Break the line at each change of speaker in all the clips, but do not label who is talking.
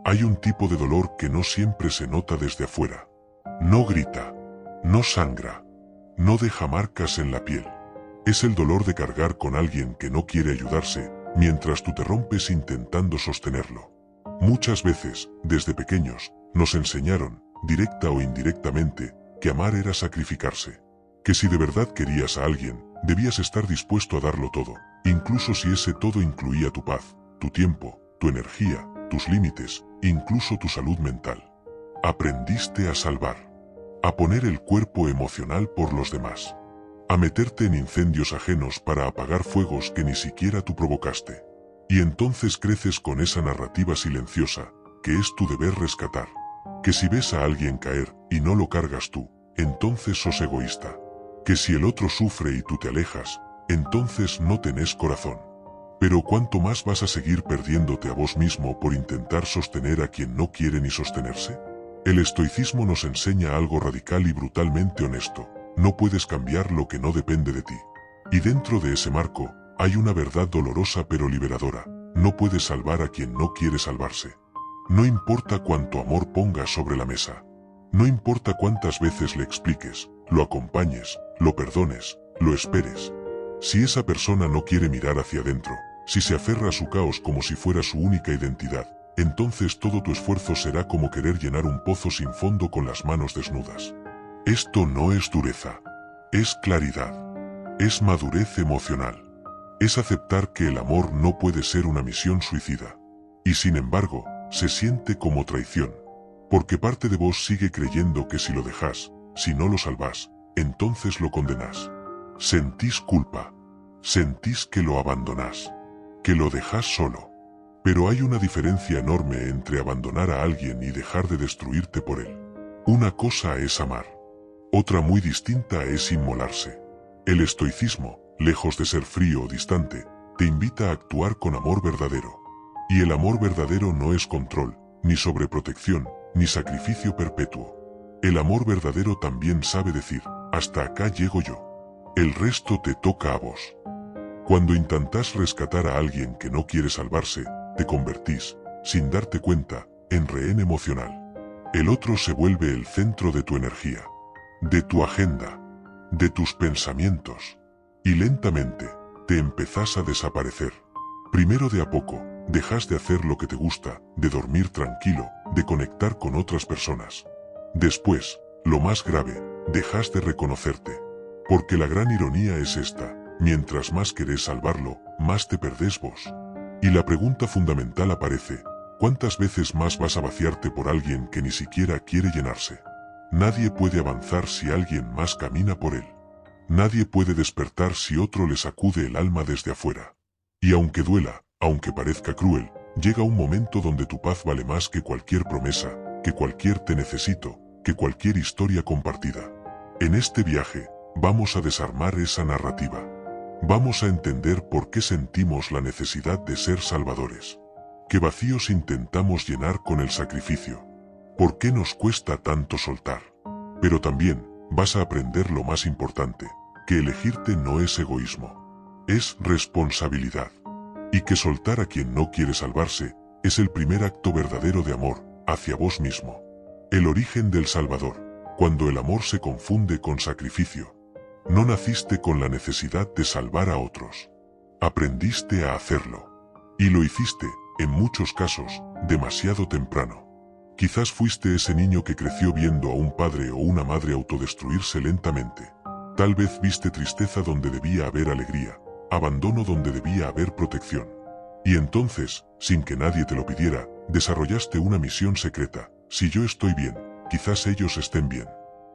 Hay un tipo de dolor que no siempre se nota desde afuera. No grita, no sangra, no deja marcas en la piel. Es el dolor de cargar con alguien que no quiere ayudarse, mientras tú te rompes intentando sostenerlo. Muchas veces, desde pequeños, nos enseñaron, directa o indirectamente, que amar era sacrificarse. Que si de verdad querías a alguien, debías estar dispuesto a darlo todo, incluso si ese todo incluía tu paz, tu tiempo, tu energía, tus límites, incluso tu salud mental. Aprendiste a salvar, a poner el cuerpo emocional por los demás, a meterte en incendios ajenos para apagar fuegos que ni siquiera tú provocaste. Y entonces creces con esa narrativa silenciosa, que es tu deber rescatar. Que si ves a alguien caer y no lo cargas tú, entonces sos egoísta. Que si el otro sufre y tú te alejas, entonces no tenés corazón. Pero ¿cuánto más vas a seguir perdiéndote a vos mismo por intentar sostener a quien no quiere ni sostenerse? El estoicismo nos enseña algo radical y brutalmente honesto. No puedes cambiar lo que no depende de ti. Y dentro de ese marco, hay una verdad dolorosa pero liberadora. No puedes salvar a quien no quiere salvarse. No importa cuánto amor pongas sobre la mesa. No importa cuántas veces le expliques, lo acompañes, lo perdones, lo esperes. Si esa persona no quiere mirar hacia adentro, si se aferra a su caos como si fuera su única identidad, entonces todo tu esfuerzo será como querer llenar un pozo sin fondo con las manos desnudas. Esto no es dureza, es claridad, es madurez emocional. Es aceptar que el amor no puede ser una misión suicida. Y sin embargo, se siente como traición. Porque parte de vos sigue creyendo que si lo dejas, si no lo salvás, entonces lo condenás. Sentís culpa. Sentís que lo abandonás. Que lo dejás solo. Pero hay una diferencia enorme entre abandonar a alguien y dejar de destruirte por él. Una cosa es amar. Otra muy distinta es inmolarse. El estoicismo, lejos de ser frío o distante, te invita a actuar con amor verdadero. Y el amor verdadero no es control, ni sobreprotección, ni sacrificio perpetuo. El amor verdadero también sabe decir, hasta acá llego yo. El resto te toca a vos. Cuando intentás rescatar a alguien que no quiere salvarse, te convertís, sin darte cuenta, en rehén emocional. El otro se vuelve el centro de tu energía, de tu agenda, de tus pensamientos. Y lentamente, te empezás a desaparecer. Primero de a poco, dejas de hacer lo que te gusta, de dormir tranquilo, de conectar con otras personas. Después, lo más grave, dejas de reconocerte. Porque la gran ironía es esta, mientras más querés salvarlo, más te perdés vos. Y la pregunta fundamental aparece, ¿cuántas veces más vas a vaciarte por alguien que ni siquiera quiere llenarse? Nadie puede avanzar si alguien más camina por él. Nadie puede despertar si otro le sacude el alma desde afuera. Y aunque duela, aunque parezca cruel, llega un momento donde tu paz vale más que cualquier promesa, que cualquier te necesito, que cualquier historia compartida. En este viaje, vamos a desarmar esa narrativa. Vamos a entender por qué sentimos la necesidad de ser salvadores. ¿Qué vacíos intentamos llenar con el sacrificio? ¿Por qué nos cuesta tanto soltar? Pero también, vas a aprender lo más importante, que elegirte no es egoísmo. Es responsabilidad. Y que soltar a quien no quiere salvarse, es el primer acto verdadero de amor, hacia vos mismo. El origen del Salvador, cuando el amor se confunde con sacrificio. No naciste con la necesidad de salvar a otros. Aprendiste a hacerlo. Y lo hiciste, en muchos casos, demasiado temprano. Quizás fuiste ese niño que creció viendo a un padre o una madre autodestruirse lentamente. Tal vez viste tristeza donde debía haber alegría, abandono donde debía haber protección. Y entonces, sin que nadie te lo pidiera, desarrollaste una misión secreta. Si yo estoy bien, quizás ellos estén bien.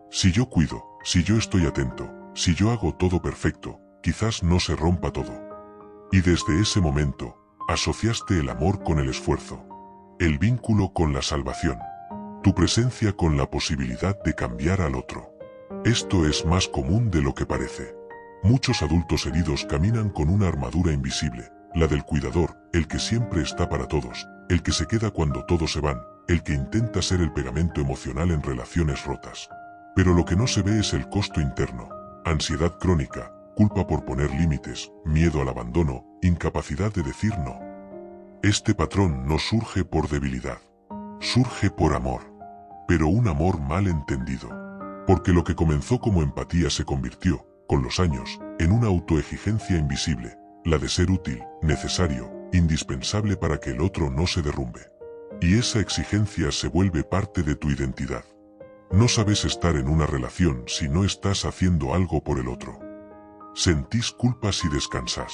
Si yo cuido, si yo estoy atento, si yo hago todo perfecto, quizás no se rompa todo. Y desde ese momento, asociaste el amor con el esfuerzo, el vínculo con la salvación, tu presencia con la posibilidad de cambiar al otro. Esto es más común de lo que parece. Muchos adultos heridos caminan con una armadura invisible, la del cuidador, el que siempre está para todos, el que se queda cuando todos se van, el que intenta ser el pegamento emocional en relaciones rotas. Pero lo que no se ve es el costo interno. Ansiedad crónica, culpa por poner límites, miedo al abandono, incapacidad de decir no. Este patrón no surge por debilidad. Surge por amor, pero un amor mal entendido. Porque lo que comenzó como empatía se convirtió, con los años, en una autoexigencia invisible, la de ser útil, necesario, indispensable para que el otro no se derrumbe. Y esa exigencia se vuelve parte de tu identidad. No sabes estar en una relación si no estás haciendo algo por el otro. Sentís culpa si descansas.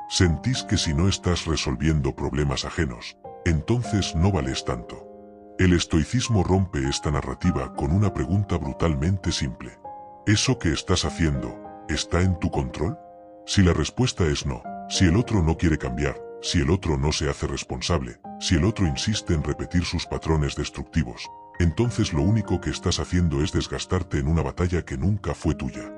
Sentís que si no estás resolviendo problemas ajenos, entonces no vales tanto. El estoicismo rompe esta narrativa con una pregunta brutalmente simple. ¿Eso que estás haciendo está en tu control? Si la respuesta es no, si el otro no quiere cambiar, si el otro no se hace responsable, si el otro insiste en repetir sus patrones destructivos, entonces lo único que estás haciendo es desgastarte en una batalla que nunca fue tuya.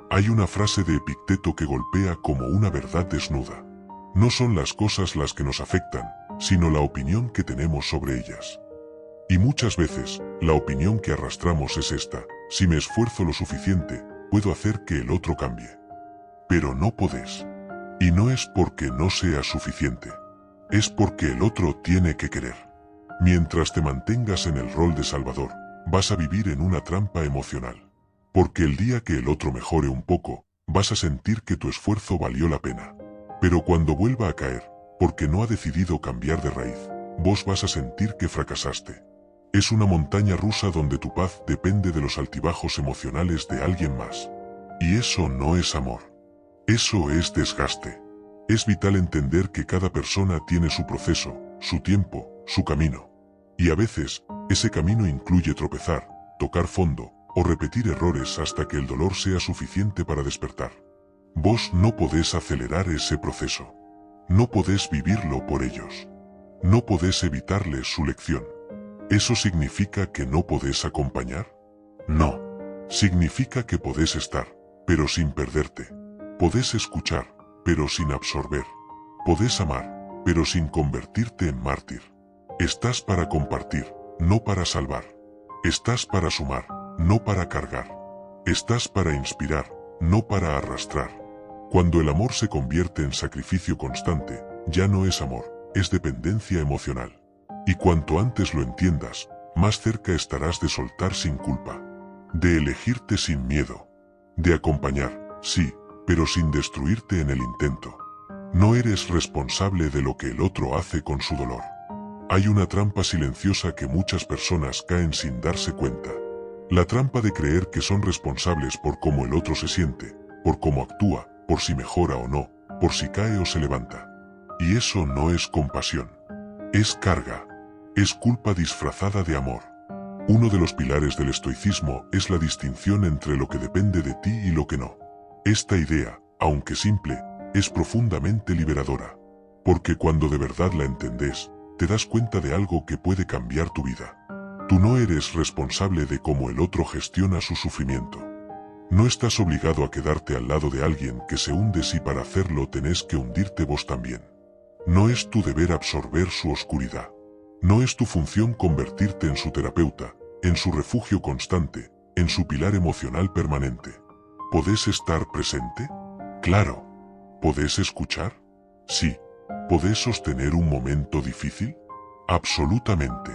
Hay una frase de Epicteto que golpea como una verdad desnuda. No son las cosas las que nos afectan, sino la opinión que tenemos sobre ellas. Y muchas veces, la opinión que arrastramos es esta: si me esfuerzo lo suficiente, puedo hacer que el otro cambie. Pero no podés. Y no es porque no sea suficiente. Es porque el otro tiene que querer. Mientras te mantengas en el rol de salvador, vas a vivir en una trampa emocional. Porque el día que el otro mejore un poco, vas a sentir que tu esfuerzo valió la pena. Pero cuando vuelva a caer, porque no ha decidido cambiar de raíz, vos vas a sentir que fracasaste. Es una montaña rusa donde tu paz depende de los altibajos emocionales de alguien más. Y eso no es amor. Eso es desgaste. Es vital entender que cada persona tiene su proceso, su tiempo, su camino. Y a veces, ese camino incluye tropezar, tocar fondo, o repetir errores hasta que el dolor sea suficiente para despertar. Vos no podés acelerar ese proceso. No podés vivirlo por ellos. No podés evitarles su lección. ¿Eso significa que no podés acompañar? No. Significa que podés estar, pero sin perderte. Podés escuchar, pero sin absorber. Podés amar, pero sin convertirte en mártir. Estás para compartir, no para salvar. Estás para sumar, no para cargar. Estás para inspirar, no para arrastrar. Cuando el amor se convierte en sacrificio constante, ya no es amor, es dependencia emocional. Y cuanto antes lo entiendas, más cerca estarás de soltar sin culpa. De elegirte sin miedo. De acompañar, sí, pero sin destruirte en el intento. No eres responsable de lo que el otro hace con su dolor. Hay una trampa silenciosa que muchas personas caen sin darse cuenta. La trampa de creer que son responsables por cómo el otro se siente, por cómo actúa, por si mejora o no, por si cae o se levanta. Y eso no es compasión. Es carga. Es culpa disfrazada de amor. Uno de los pilares del estoicismo es la distinción entre lo que depende de ti y lo que no. Esta idea, aunque simple, es profundamente liberadora. Porque cuando de verdad la entendés, te das cuenta de algo que puede cambiar tu vida. Tú no eres responsable de cómo el otro gestiona su sufrimiento. No estás obligado a quedarte al lado de alguien que se hunde si para hacerlo tenés que hundirte vos también. No es tu deber absorber su oscuridad. No es tu función convertirte en su terapeuta, en su refugio constante, en su pilar emocional permanente. ¿Podés estar presente? Claro. ¿Podés escuchar? Sí. ¿Podés sostener un momento difícil? Absolutamente.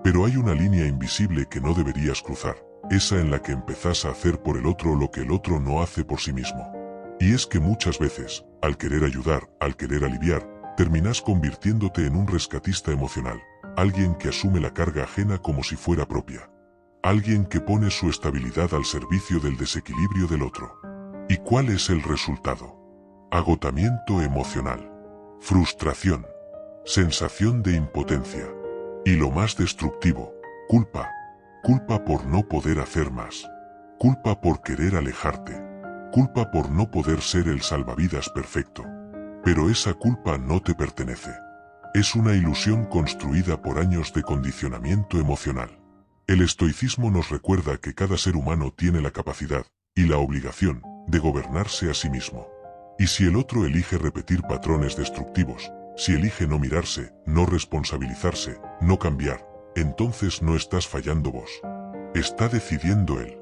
Pero hay una línea invisible que no deberías cruzar, esa en la que empezás a hacer por el otro lo que el otro no hace por sí mismo. Y es que muchas veces, al querer ayudar, al querer aliviar, terminás convirtiéndote en un rescatista emocional, alguien que asume la carga ajena como si fuera propia. Alguien que pone su estabilidad al servicio del desequilibrio del otro. ¿Y cuál es el resultado? Agotamiento emocional. Frustración. Sensación de impotencia. Y lo más destructivo, culpa. Culpa por no poder hacer más. Culpa por querer alejarte. Culpa por no poder ser el salvavidas perfecto. Pero esa culpa no te pertenece. Es una ilusión construida por años de condicionamiento emocional. El estoicismo nos recuerda que cada ser humano tiene la capacidad, y la obligación, de gobernarse a sí mismo. Y si el otro elige repetir patrones destructivos, si elige no mirarse, no responsabilizarse, no cambiar, entonces no estás fallando vos. Está decidiendo él.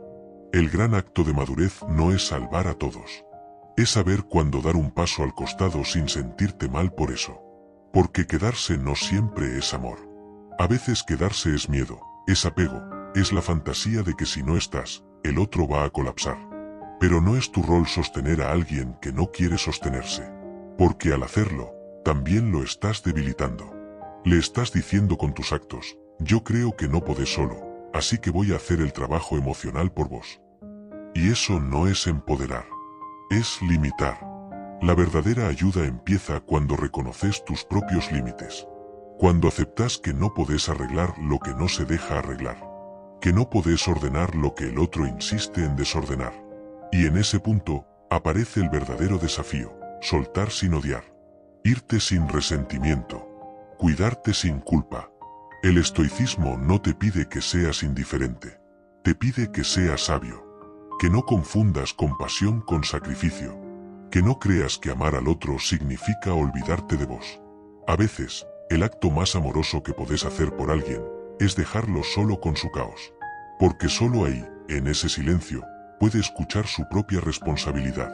El gran acto de madurez no es salvar a todos. Es saber cuándo dar un paso al costado sin sentirte mal por eso. Porque quedarse no siempre es amor. A veces quedarse es miedo, es apego, es la fantasía de que si no estás, el otro va a colapsar. Pero no es tu rol sostener a alguien que no quiere sostenerse. Porque al hacerlo, también lo estás debilitando. Le estás diciendo con tus actos, yo creo que no podés solo, así que voy a hacer el trabajo emocional por vos. Y eso no es empoderar, es limitar. La verdadera ayuda empieza cuando reconoces tus propios límites. Cuando aceptas que no podés arreglar lo que no se deja arreglar. Que no podés ordenar lo que el otro insiste en desordenar. Y en ese punto, aparece el verdadero desafío, soltar sin odiar. Irte sin resentimiento. Cuidarte sin culpa. El estoicismo no te pide que seas indiferente. Te pide que seas sabio. Que no confundas compasión con sacrificio. Que no creas que amar al otro significa olvidarte de vos. A veces, el acto más amoroso que podés hacer por alguien es dejarlo solo con su caos. Porque solo ahí, en ese silencio, puede escuchar su propia responsabilidad.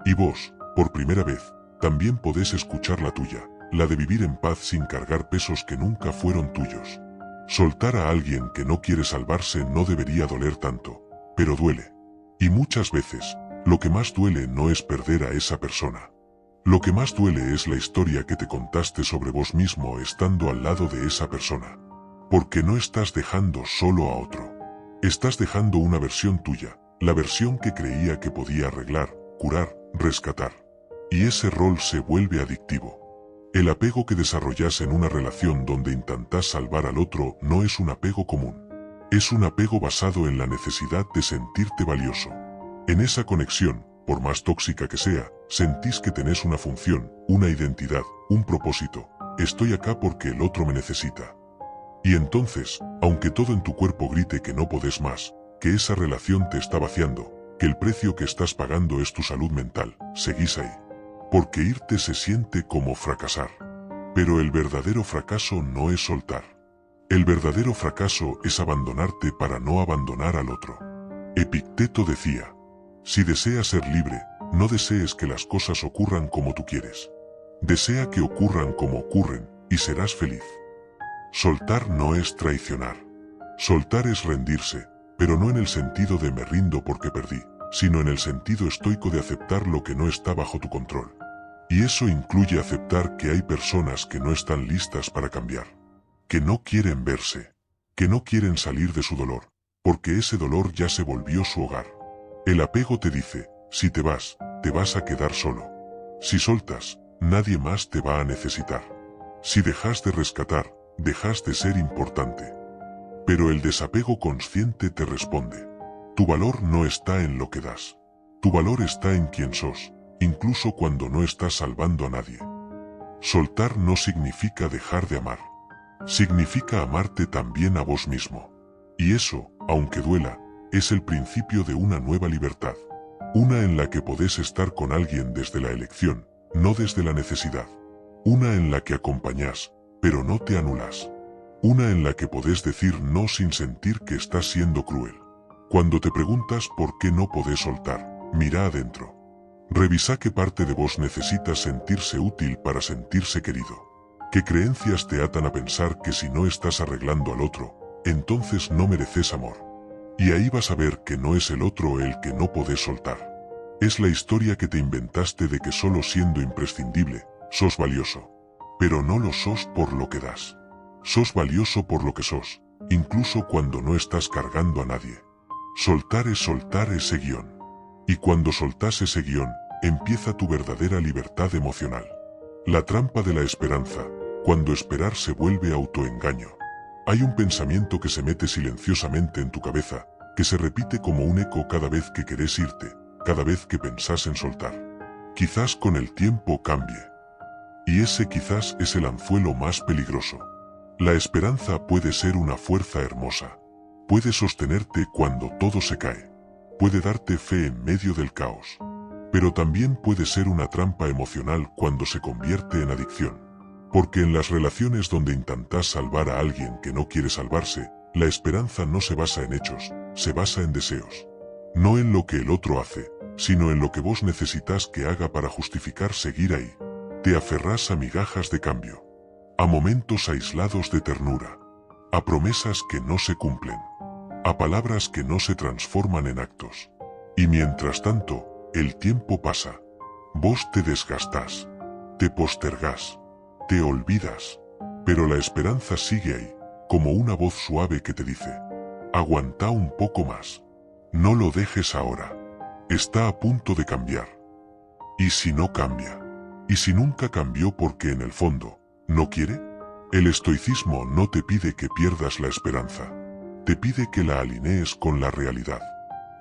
Y vos, por primera vez, también podés escuchar la tuya, la de vivir en paz sin cargar pesos que nunca fueron tuyos. Soltar a alguien que no quiere salvarse no debería doler tanto, pero duele. Y muchas veces, lo que más duele no es perder a esa persona. Lo que más duele es la historia que te contaste sobre vos mismo estando al lado de esa persona. Porque no estás dejando solo a otro. Estás dejando una versión tuya, la versión que creía que podía arreglar, curar, rescatar. Y ese rol se vuelve adictivo. El apego que desarrollas en una relación donde intentas salvar al otro no es un apego común. Es un apego basado en la necesidad de sentirte valioso. En esa conexión, por más tóxica que sea, sentís que tenés una función, una identidad, un propósito. Estoy acá porque el otro me necesita. Y entonces, aunque todo en tu cuerpo grite que no podés más, que esa relación te está vaciando, que el precio que estás pagando es tu salud mental, seguís ahí. Porque irte se siente como fracasar. Pero el verdadero fracaso no es soltar. El verdadero fracaso es abandonarte para no abandonar al otro. Epicteto decía, si deseas ser libre, no desees que las cosas ocurran como tú quieres. Desea que ocurran como ocurren, y serás feliz. Soltar no es traicionar. Soltar es rendirse, pero no en el sentido de me rindo porque perdí, sino en el sentido estoico de aceptar lo que no está bajo tu control. Y eso incluye aceptar que hay personas que no están listas para cambiar, que no quieren verse, que no quieren salir de su dolor, porque ese dolor ya se volvió su hogar. El apego te dice, si te vas a quedar solo. Si soltas, nadie más te va a necesitar. Si dejas de rescatar, dejas de ser importante. Pero el desapego consciente te responde. Tu valor no está en lo que das. Tu valor está en quién sos, incluso cuando no estás salvando a nadie. Soltar no significa dejar de amar. Significa amarte también a vos mismo. Y eso, aunque duela, es el principio de una nueva libertad. Una en la que podés estar con alguien desde la elección, no desde la necesidad. Una en la que acompañás, pero no te anulas. Una en la que podés decir no sin sentir que estás siendo cruel. Cuando te preguntas por qué no podés soltar, mira adentro. Revisa qué parte de vos necesita sentirse útil para sentirse querido. ¿Qué creencias te atan a pensar que si no estás arreglando al otro, entonces no mereces amor? Y ahí vas a ver que no es el otro el que no podés soltar. Es la historia que te inventaste de que solo siendo imprescindible, sos valioso. Pero no lo sos por lo que das. Sos valioso por lo que sos, incluso cuando no estás cargando a nadie. Soltar ese guión. Y cuando soltás ese guión, empieza tu verdadera libertad emocional. La trampa de la esperanza, cuando esperar se vuelve autoengaño. Hay un pensamiento que se mete silenciosamente en tu cabeza, que se repite como un eco cada vez que querés irte, cada vez que pensás en soltar. Quizás con el tiempo cambie. Y ese quizás es el anzuelo más peligroso. La esperanza puede ser una fuerza hermosa. Puede sostenerte cuando todo se cae. Puede darte fe en medio del caos. Pero también puede ser una trampa emocional cuando se convierte en adicción. Porque en las relaciones donde intentás salvar a alguien que no quiere salvarse, la esperanza no se basa en hechos, se basa en deseos. No en lo que el otro hace, sino en lo que vos necesitas que haga para justificar seguir ahí. Te aferrás a migajas de cambio. A momentos aislados de ternura. a promesas que no se cumplen, a palabras que no se transforman en actos. Y mientras tanto, el tiempo pasa. Vos te desgastás, te postergás, te olvidas, pero la esperanza sigue ahí, como una voz suave que te dice: aguanta un poco más. No lo dejes ahora. Está a punto de cambiar. ¿Y si no cambia? ¿Y si nunca cambió porque en el fondo no quiere? El estoicismo no te pide que pierdas la esperanza. Te pide que la alinees con la realidad.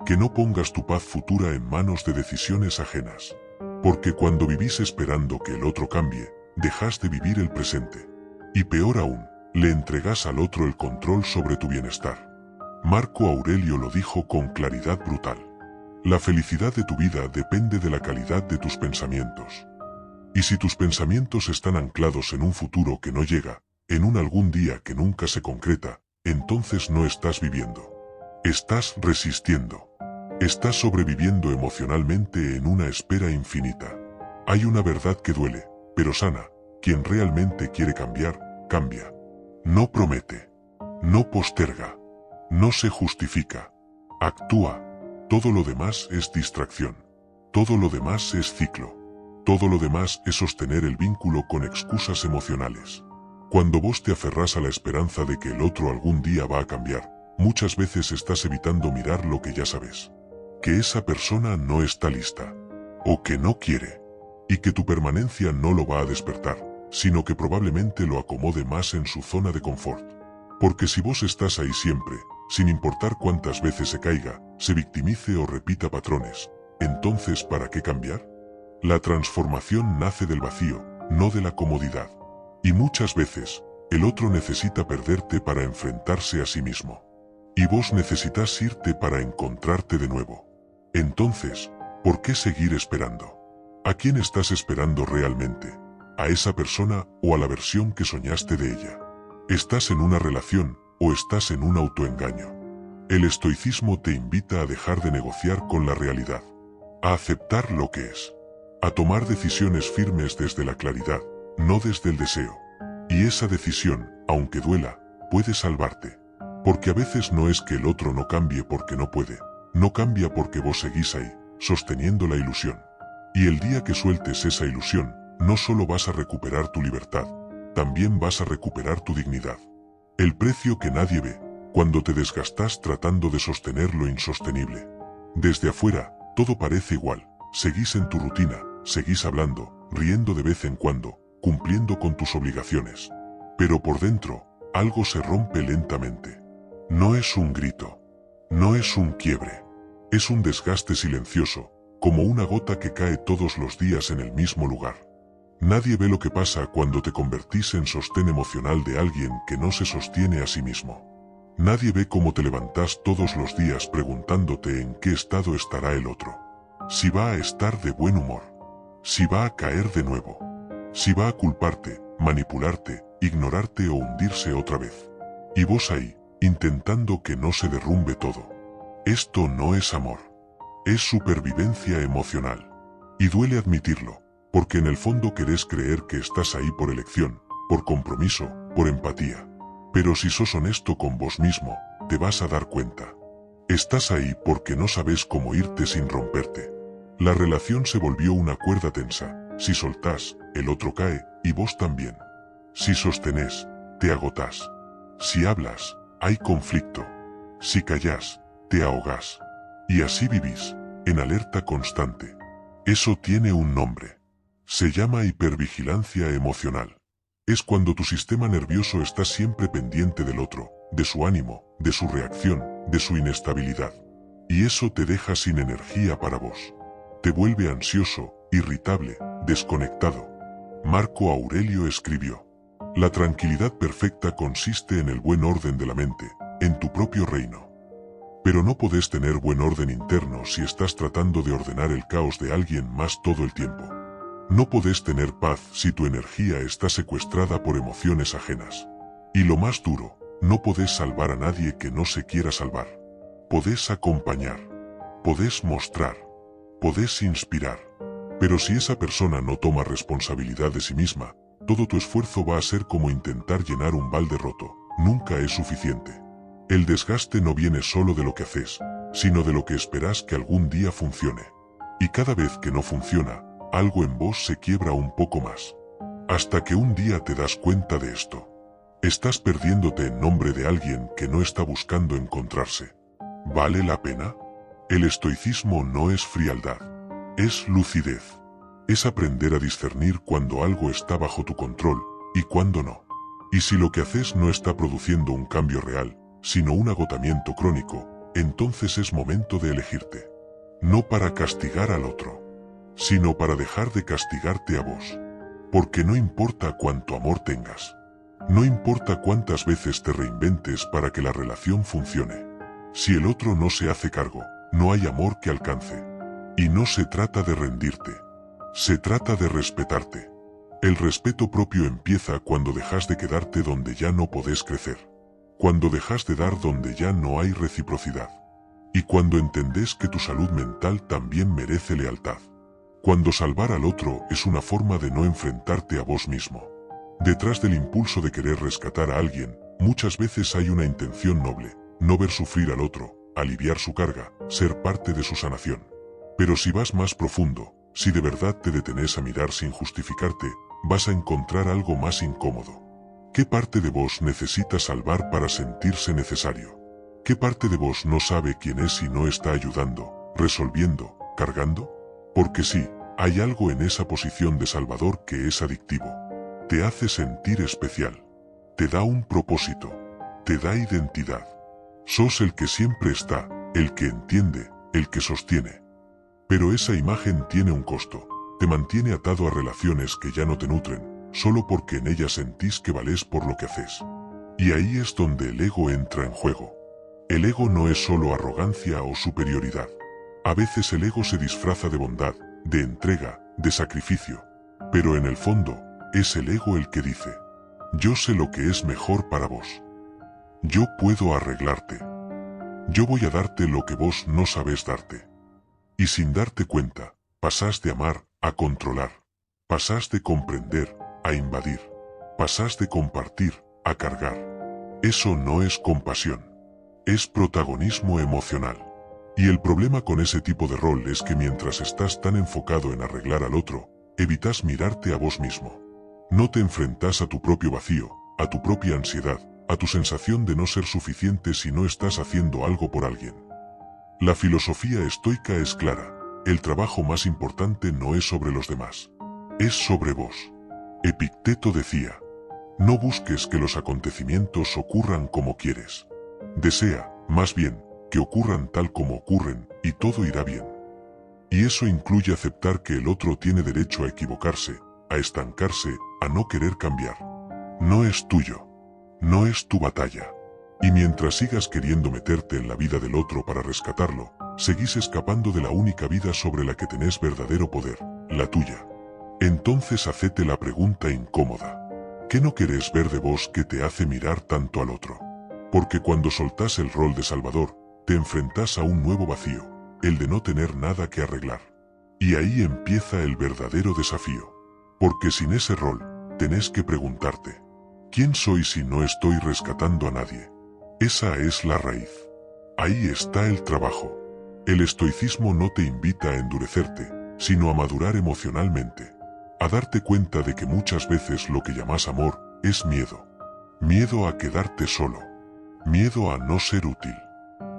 Que no pongas tu paz futura en manos de decisiones ajenas. Porque cuando vivís esperando que el otro cambie, dejas de vivir el presente. Y peor aún, le entregas al otro el control sobre tu bienestar. Marco Aurelio lo dijo con claridad brutal. La felicidad de tu vida depende de la calidad de tus pensamientos. Y si tus pensamientos están anclados en un futuro que no llega, en un algún día que nunca se concreta, entonces no estás viviendo. Estás resistiendo. Estás sobreviviendo emocionalmente en una espera infinita. Hay una verdad que duele, pero sana. Quien realmente quiere cambiar, cambia. No promete. No posterga. No se justifica. Actúa. Todo lo demás es distracción. Todo lo demás es ciclo. Todo lo demás es sostener el vínculo con excusas emocionales. Cuando vos te aferrás a la esperanza de que el otro algún día va a cambiar, muchas veces estás evitando mirar lo que ya sabes. Que esa persona no está lista. O que no quiere. Y que tu permanencia no lo va a despertar, sino que probablemente lo acomode más en su zona de confort. Porque si vos estás ahí siempre, sin importar cuántas veces se caiga, se victimice o repita patrones, entonces ¿para qué cambiar? La transformación nace del vacío, no de la comodidad. Y muchas veces, el otro necesita perderte para enfrentarse a sí mismo. Y vos necesitas irte para encontrarte de nuevo. Entonces, ¿por qué seguir esperando? ¿A quién estás esperando realmente? ¿A esa persona o a la versión que soñaste de ella? ¿Estás en una relación o estás en un autoengaño? El estoicismo te invita a dejar de negociar con la realidad, a aceptar lo que es, a tomar decisiones firmes desde la claridad, no desde el deseo. Y esa decisión, aunque duela, puede salvarte. Porque a veces no es que el otro no cambie porque no puede, no cambia porque vos seguís ahí, sosteniendo la ilusión. Y el día que sueltes esa ilusión, no solo vas a recuperar tu libertad, también vas a recuperar tu dignidad. El precio que nadie ve, cuando te desgastas tratando de sostener lo insostenible. Desde afuera, todo parece igual, seguís en tu rutina, seguís hablando, riendo de vez en cuando, cumpliendo con tus obligaciones. Pero por dentro, algo se rompe lentamente. No es un grito, no es un quiebre, es un desgaste silencioso, como una gota que cae todos los días en el mismo lugar. Nadie ve lo que pasa cuando te convertís en sostén emocional de alguien que no se sostiene a sí mismo. Nadie ve cómo te levantás todos los días preguntándote en qué estado estará el otro. Si va a estar de buen humor. Si va a caer de nuevo. Si va a culparte, manipularte, ignorarte o hundirse otra vez. Y vos ahí, intentando que no se derrumbe todo. Esto no es amor. Es supervivencia emocional. Y duele admitirlo, porque en el fondo querés creer que estás ahí por elección, por compromiso, por empatía. Pero si sos honesto con vos mismo, te vas a dar cuenta. Estás ahí porque no sabes cómo irte sin romperte. La relación se volvió una cuerda tensa. Si soltás, el otro cae, y vos también. Si sostenés, te agotás. Si hablas, hay conflicto. Si callás, te ahogás. Y así vivís, en alerta constante. Eso tiene un nombre. Se llama hipervigilancia emocional. Es cuando tu sistema nervioso está siempre pendiente del otro, de su ánimo, de su reacción, de su inestabilidad. Y eso te deja sin energía para vos. Te vuelve ansioso, irritable, desconectado. Marco Aurelio escribió: la tranquilidad perfecta consiste en el buen orden de la mente, en tu propio reino. Pero no podés tener buen orden interno si estás tratando de ordenar el caos de alguien más todo el tiempo. No podés tener paz si tu energía está secuestrada por emociones ajenas. Y lo más duro, no podés salvar a nadie que no se quiera salvar. Podés acompañar. Podés mostrar. Podés inspirar. Pero si esa persona no toma responsabilidad de sí misma, todo tu esfuerzo va a ser como intentar llenar un balde roto. nunca es suficiente. El desgaste no viene solo de lo que haces, sino de lo que esperas que algún día funcione. Y cada vez que no funciona, algo en vos se quiebra un poco más. Hasta que un día te das cuenta de esto. Estás perdiéndote en nombre de alguien que no está buscando encontrarse. ¿Vale la pena? El estoicismo no es frialdad, es lucidez. Es aprender a discernir cuando algo está bajo tu control y cuando no. Y si lo que haces no está produciendo un cambio real, sino un agotamiento crónico, entonces es momento de elegirte. No para castigar al otro, sino para dejar de castigarte a vos. Porque no importa cuánto amor tengas. No importa cuántas veces te reinventes para que la relación funcione. Si el otro no se hace cargo, no hay amor que alcance. Y no se trata de rendirte. Se trata de respetarte. El respeto propio empieza cuando dejas de quedarte donde ya no podés crecer. Cuando dejas de dar donde ya no hay reciprocidad. Y cuando entendés que tu salud mental también merece lealtad. Cuando salvar al otro es una forma de no enfrentarte a vos mismo. Detrás del impulso de querer rescatar a alguien, muchas veces hay una intención noble, no ver sufrir al otro, aliviar su carga, ser parte de su sanación. Pero si vas más profundo, si de verdad te detenés a mirar sin justificarte, vas a encontrar algo más incómodo. ¿Qué parte de vos necesita salvar para sentirse necesario? ¿Qué parte de vos no sabe quién es y no está ayudando, resolviendo, cargando? Porque sí, hay algo en esa posición de salvador que es adictivo. Te hace sentir especial. Te da un propósito. Te da identidad. Sos el que siempre está, el que entiende, el que sostiene. Pero esa imagen tiene un costo. Te mantiene atado a relaciones que ya no te nutren, solo porque en ellas sentís que valés por lo que haces. Y ahí es donde el ego entra en juego. El ego no es solo arrogancia o superioridad. A veces el ego se disfraza de bondad, de entrega, de sacrificio. Pero en el fondo, es el ego el que dice: yo sé lo que es mejor para vos. Yo puedo arreglarte. Yo voy a darte lo que vos no sabés darte. Y sin darte cuenta, pasás de amar a controlar. Pasás de comprender a invadir. Pasás de compartir a cargar. Eso no es compasión. Es protagonismo emocional. Y el problema con ese tipo de rol es que mientras estás tan enfocado en arreglar al otro, evitas mirarte a vos mismo. No te enfrentas a tu propio vacío, a tu propia ansiedad, a tu sensación de no ser suficiente si no estás haciendo algo por alguien. La filosofía estoica es clara: el trabajo más importante no es sobre los demás, es sobre vos. Epicteto decía: no busques que los acontecimientos ocurran como quieres. Desea, más bien, que ocurran tal como ocurren, y todo irá bien. Y eso incluye aceptar que el otro tiene derecho a equivocarse, a estancarse, a no querer cambiar. No es tuyo. No es tu batalla. Y mientras sigas queriendo meterte en la vida del otro para rescatarlo, seguís escapando de la única vida sobre la que tenés verdadero poder, la tuya. Entonces hacete la pregunta incómoda: ¿qué no querés ver de vos que te hace mirar tanto al otro? Porque cuando soltás el rol de salvador, te enfrentás a un nuevo vacío, el de no tener nada que arreglar. Y ahí empieza el verdadero desafío. Porque sin ese rol, tenés que preguntarte: ¿quién soy si no estoy rescatando a nadie? Esa es la raíz. Ahí está el trabajo. El estoicismo no te invita a endurecerte, sino a madurar emocionalmente. A darte cuenta de que muchas veces lo que llamas amor es miedo. Miedo a quedarte solo. Miedo a no ser útil.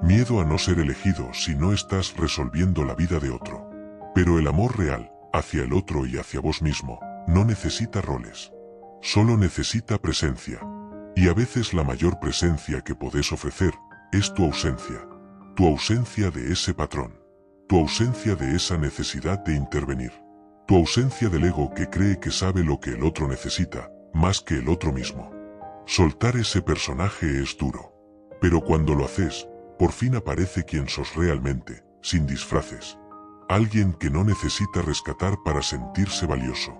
Miedo a no ser elegido si no estás resolviendo la vida de otro. Pero el amor real, hacia el otro y hacia vos mismo, no necesita roles. Solo necesita presencia. Y a veces la mayor presencia que podés ofrecer es tu ausencia. Tu ausencia de ese patrón. Tu ausencia de esa necesidad de intervenir. Tu ausencia del ego que cree que sabe lo que el otro necesita, más que el otro mismo. Soltar ese personaje es duro. Pero cuando lo haces, por fin aparece quien sos realmente, sin disfraces. Alguien que no necesita rescatar para sentirse valioso.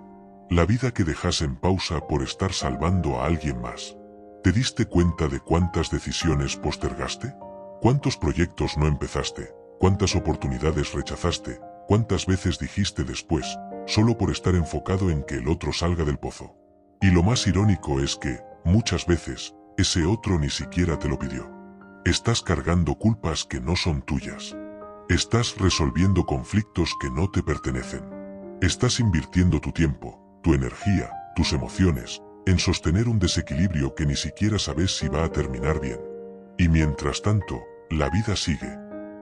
La vida que dejas en pausa por estar salvando a alguien más. ¿Te diste cuenta de cuántas decisiones postergaste? ¿Cuántos proyectos no empezaste? ¿Cuántas oportunidades rechazaste? ¿Cuántas veces dijiste después, solo por estar enfocado en que el otro salga del pozo? Y lo más irónico es que, muchas veces, Ese otro ni siquiera te lo pidió. Estás cargando culpas que no son tuyas. Estás resolviendo conflictos que no te pertenecen. Estás invirtiendo tu tiempo, tu energía, tus emociones, en sostener un desequilibrio que ni siquiera sabes si va a terminar bien. Y mientras tanto, la vida sigue.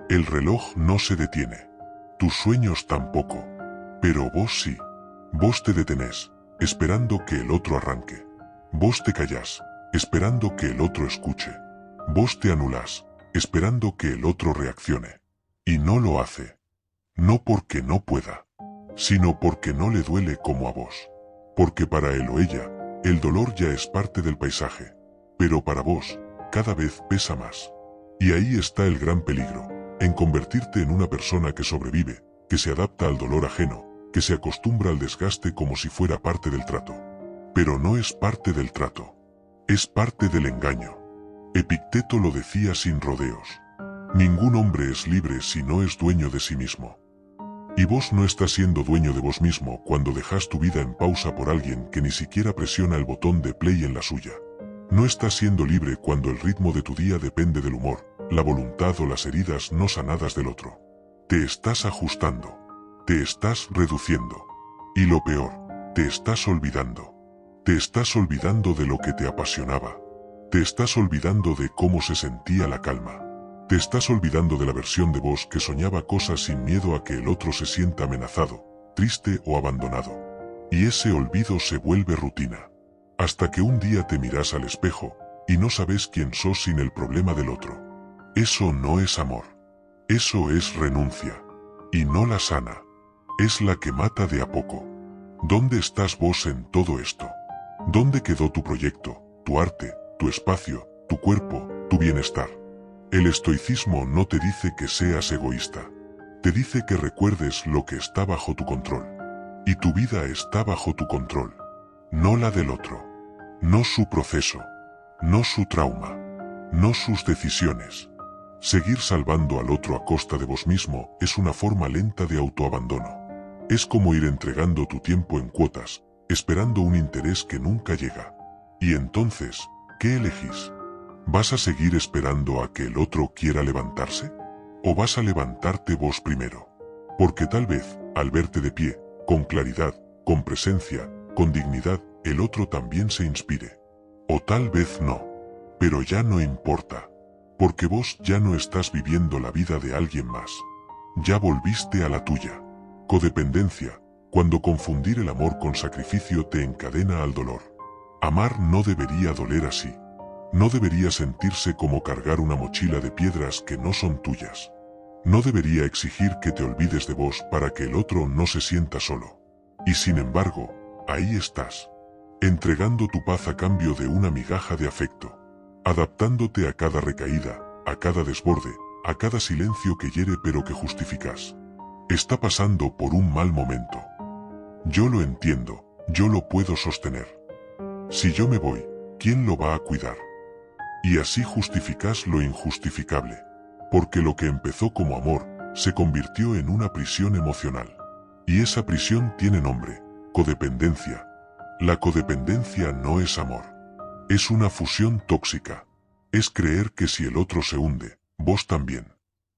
El reloj no se detiene. Tus sueños tampoco. Pero vos sí. Vos te detenés, esperando que el otro arranque. Vos te callás, esperando que el otro escuche. Vos te anulás, esperando que el otro reaccione. Y no lo hace. No porque no pueda, sino porque no le duele como a vos. Porque para él o ella, el dolor ya es parte del paisaje. Pero para vos, cada vez pesa más. Y ahí está el gran peligro, en convertirte en una persona que sobrevive, que se adapta al dolor ajeno, que se acostumbra al desgaste como si fuera parte del trato. Pero no es parte del trato. Es parte del engaño. Epicteto lo decía sin rodeos. Ningún hombre es libre si no es dueño de sí mismo. Y vos no estás siendo dueño de vos mismo cuando dejas tu vida en pausa por alguien que ni siquiera presiona el botón de play en la suya. No estás siendo libre cuando el ritmo de tu día depende del humor, la voluntad o las heridas no sanadas del otro. Te estás ajustando. Te estás reduciendo. Y lo peor, te estás olvidando. Te estás olvidando de lo que te apasionaba. Te estás olvidando de cómo se sentía la calma. Te estás olvidando de la versión de vos que soñaba cosas sin miedo a que el otro se sienta amenazado, triste o abandonado. Y ese olvido se vuelve rutina. Hasta que un día te miras al espejo y no sabes quién sos sin el problema del otro. Eso no es amor. Eso es renuncia. Y no la sana. Es la que mata de a poco. ¿Dónde estás vos en todo esto? ¿Dónde quedó tu proyecto, tu arte, tu espacio, tu cuerpo, tu bienestar? El estoicismo no te dice que seas egoísta. Te dice que recuerdes lo que está bajo tu control. Y tu vida está bajo tu control. No la del otro. No su proceso. No su trauma. No sus decisiones. Seguir salvando al otro a costa de vos mismo es una forma lenta de autoabandono. Es como ir entregando tu tiempo en cuotas, esperando un interés que nunca llega. Y entonces, ¿qué elegís? ¿Vas a seguir esperando a que el otro quiera levantarse? ¿O vas a levantarte vos primero? Porque tal vez, al verte de pie, con claridad, con presencia, con dignidad, el otro también se inspire. O tal vez no. Pero ya no importa. Porque vos ya no estás viviendo la vida de alguien más. Ya volviste a la tuya. Codependencia, cuando confundir el amor con sacrificio te encadena al dolor. Amar no debería doler así. No debería sentirse como cargar una mochila de piedras que no son tuyas. No debería exigir que te olvides de vos para que el otro no se sienta solo. Y sin embargo, ahí estás. Entregando tu paz a cambio de una migaja de afecto. Adaptándote a cada recaída, a cada desborde, a cada silencio que hiere pero que justificas. Está pasando por un mal momento. Yo lo entiendo, yo lo puedo sostener. Si yo me voy, ¿quién lo va a cuidar? Y así justificas lo injustificable. Porque lo que empezó como amor, se convirtió en una prisión emocional. Y esa prisión tiene nombre: codependencia. La codependencia no es amor. Es una fusión tóxica. Es creer que si el otro se hunde, vos también.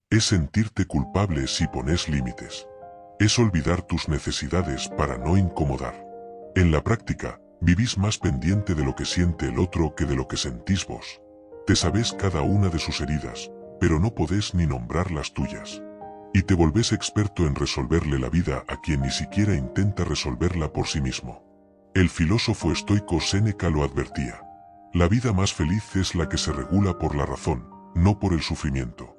Es sentirte culpable si pones límites. Es olvidar tus necesidades para no incomodar. En la práctica, vivís más pendiente de lo que siente el otro que de lo que sentís vos. Te sabés cada una de sus heridas, pero no podés ni nombrar las tuyas. Y te volvés experto en resolverle la vida a quien ni siquiera intenta resolverla por sí mismo. El filósofo estoico Séneca lo advertía. La vida más feliz es la que se regula por la razón, no por el sufrimiento.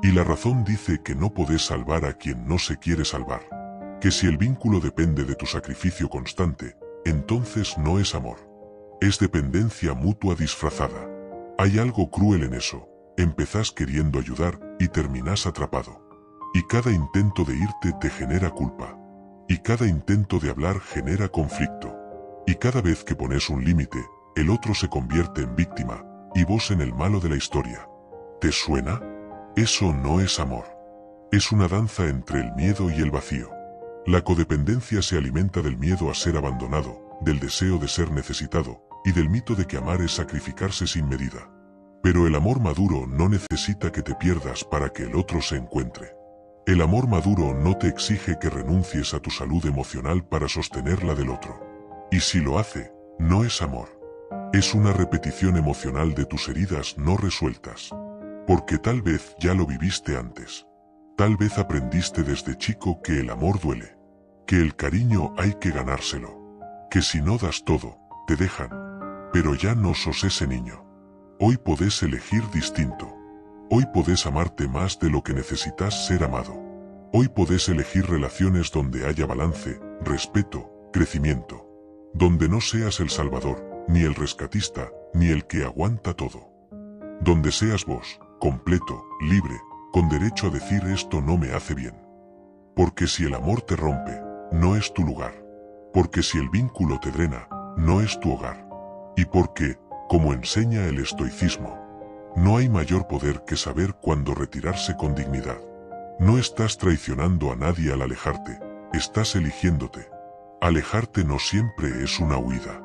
Y la razón dice que no podés salvar a quien no se quiere salvar. Que si el vínculo depende de tu sacrificio constante, entonces no es amor. Es dependencia mutua disfrazada. Hay algo cruel en eso. Empezás queriendo ayudar y terminás atrapado. Y cada intento de irte te genera culpa. Y cada intento de hablar genera conflicto. Y cada vez que pones un límite, el otro se convierte en víctima, y vos en el malo de la historia. ¿Te suena? Eso no es amor. Es una danza entre el miedo y el vacío. La codependencia se alimenta del miedo a ser abandonado, del deseo de ser necesitado, y del mito de que amar es sacrificarse sin medida. Pero el amor maduro no necesita que te pierdas para que el otro se encuentre. El amor maduro no te exige que renuncies a tu salud emocional para sostener la del otro. Y si lo hace, no es amor. Es una repetición emocional de tus heridas no resueltas. Porque tal vez ya lo viviste antes. Tal vez aprendiste desde chico que el amor duele. Que el cariño hay que ganárselo. Que si no das todo, te dejan. Pero ya no sos ese niño. Hoy podés elegir distinto. Hoy podés amarte más de lo que necesitas ser amado. Hoy podés elegir relaciones donde haya balance, respeto, crecimiento. Donde no seas el salvador, ni el rescatista, ni el que aguanta todo. Donde seas vos, completo, libre, con derecho a decir esto no me hace bien. Porque si el amor te rompe, no es tu lugar. Porque si el vínculo te drena, no es tu hogar. Y porque, como enseña el estoicismo, no hay mayor poder que saber cuándo retirarse con dignidad. No estás traicionando a nadie al alejarte, estás eligiéndote. Alejarte no siempre es una huida.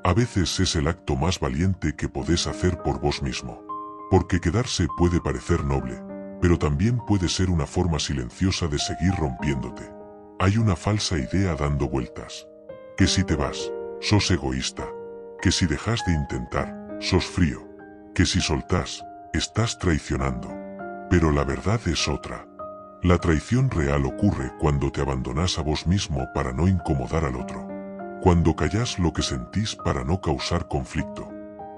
A veces es el acto más valiente que podés hacer por vos mismo. Porque quedarse puede parecer noble, pero también puede ser una forma silenciosa de seguir rompiéndote. Hay una falsa idea dando vueltas. Que si te vas, sos egoísta. Que si dejas de intentar, sos frío. Que si soltás, estás traicionando. Pero la verdad es otra. La traición real ocurre cuando te abandonás a vos mismo para no incomodar al otro. Cuando callás lo que sentís para no causar conflicto.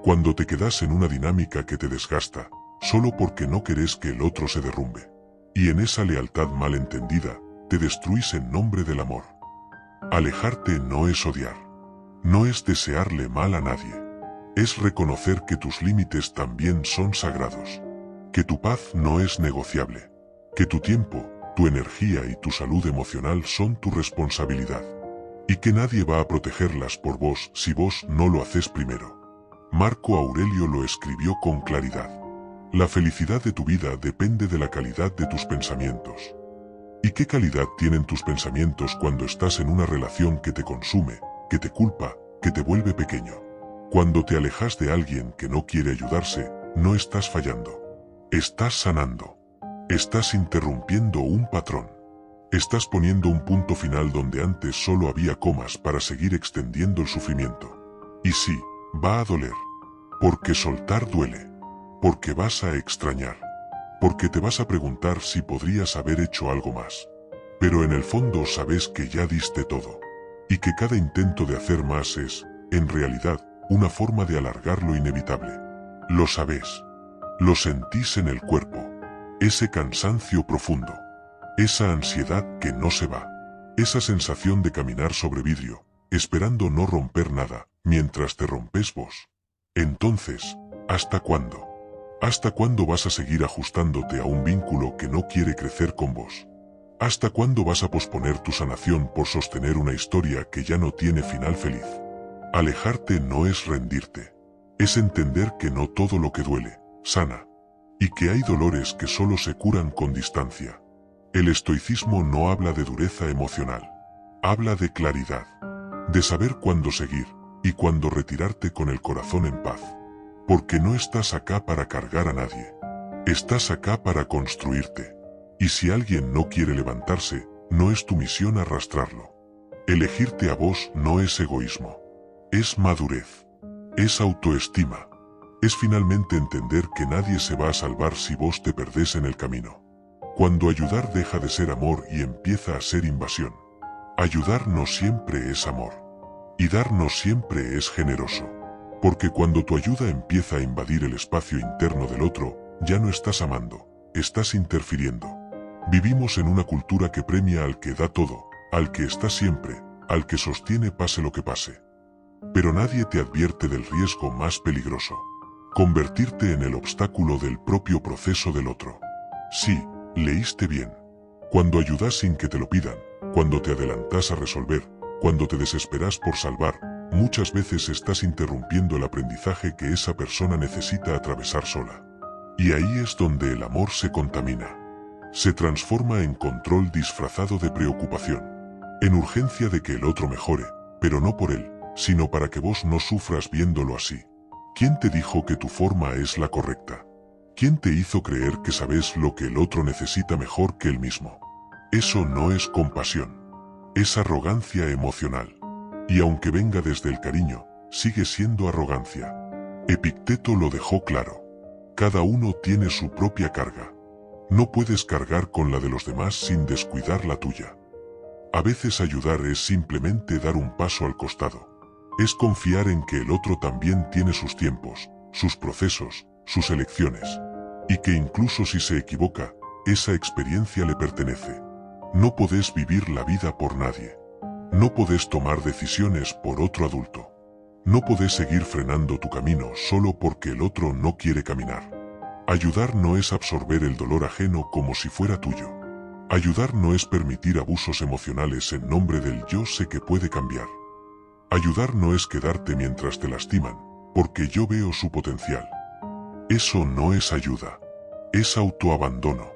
Cuando te quedás en una dinámica que te desgasta, solo porque no querés que el otro se derrumbe. Y en esa lealtad mal entendida, te destruís en nombre del amor. Alejarte no es odiar. No es desearle mal a nadie. Es reconocer que tus límites también son sagrados. Que tu paz no es negociable. Que tu tiempo, tu energía y tu salud emocional son tu responsabilidad. Y que nadie va a protegerlas por vos si vos no lo haces primero. Marco Aurelio lo escribió con claridad. La felicidad de tu vida depende de la calidad de tus pensamientos. ¿Y qué calidad tienen tus pensamientos cuando estás en una relación que te consume, que te culpa, que te vuelve pequeño? Cuando te alejas de alguien que no quiere ayudarse, no estás fallando. Estás sanando. Estás interrumpiendo un patrón. Estás poniendo un punto final donde antes solo había comas para seguir extendiendo el sufrimiento. Y sí, va a doler. Porque soltar duele. Porque vas a extrañar. Porque te vas a preguntar si podrías haber hecho algo más. Pero en el fondo sabes que ya diste todo. Y que cada intento de hacer más es, en realidad, una forma de alargar lo inevitable. Lo sabes. Lo sentís en el cuerpo. Ese cansancio profundo. Esa ansiedad que no se va. Esa sensación de caminar sobre vidrio, esperando no romper nada, mientras te rompes vos. Entonces, ¿hasta cuándo? ¿Hasta cuándo vas a seguir ajustándote a un vínculo que no quiere crecer con vos? ¿Hasta cuándo vas a posponer tu sanación por sostener una historia que ya no tiene final feliz? Alejarte no es rendirte. Es entender que no todo lo que duele, sana. Y que hay dolores que solo se curan con distancia. El estoicismo no habla de dureza emocional. Habla de claridad. De saber cuándo seguir, y cuándo retirarte con el corazón en paz. Porque no estás acá para cargar a nadie. Estás acá para construirte. Y si alguien no quiere levantarse, no es tu misión arrastrarlo. Elegirte a vos no es egoísmo. Es madurez. Es autoestima. Es finalmente entender que nadie se va a salvar si vos te perdés en el camino. Cuando ayudar deja de ser amor y empieza a ser invasión. Ayudar no siempre es amor. Y dar no siempre es generoso. Porque cuando tu ayuda empieza a invadir el espacio interno del otro, ya no estás amando, estás interfiriendo. Vivimos en una cultura que premia al que da todo, al que está siempre, al que sostiene pase lo que pase. Pero nadie te advierte del riesgo más peligroso. Convertirte en el obstáculo del propio proceso del otro. Sí, leíste bien. Cuando ayudas sin que te lo pidan, cuando te adelantas a resolver, cuando te desesperas por salvar, muchas veces estás interrumpiendo el aprendizaje que esa persona necesita atravesar sola. Y ahí es donde el amor se contamina. Se transforma en control disfrazado de preocupación. En urgencia de que el otro mejore, pero no por él, sino para que vos no sufras viéndolo así. ¿Quién te dijo que tu forma es la correcta? ¿Quién te hizo creer que sabes lo que el otro necesita mejor que él mismo? Eso no es compasión. Es arrogancia emocional. Y aunque venga desde el cariño, sigue siendo arrogancia. Epicteto lo dejó claro. Cada uno tiene su propia carga. No puedes cargar con la de los demás sin descuidar la tuya. A veces ayudar es simplemente dar un paso al costado. Es confiar en que el otro también tiene sus tiempos, sus procesos, sus elecciones. Y que incluso si se equivoca, esa experiencia le pertenece. No podés vivir la vida por nadie. No podés tomar decisiones por otro adulto. No podés seguir frenando tu camino solo porque el otro no quiere caminar. Ayudar no es absorber el dolor ajeno como si fuera tuyo. Ayudar no es permitir abusos emocionales en nombre del yo sé que puede cambiar. Ayudar no es quedarte mientras te lastiman, porque yo veo su potencial. Eso no es ayuda. Es autoabandono.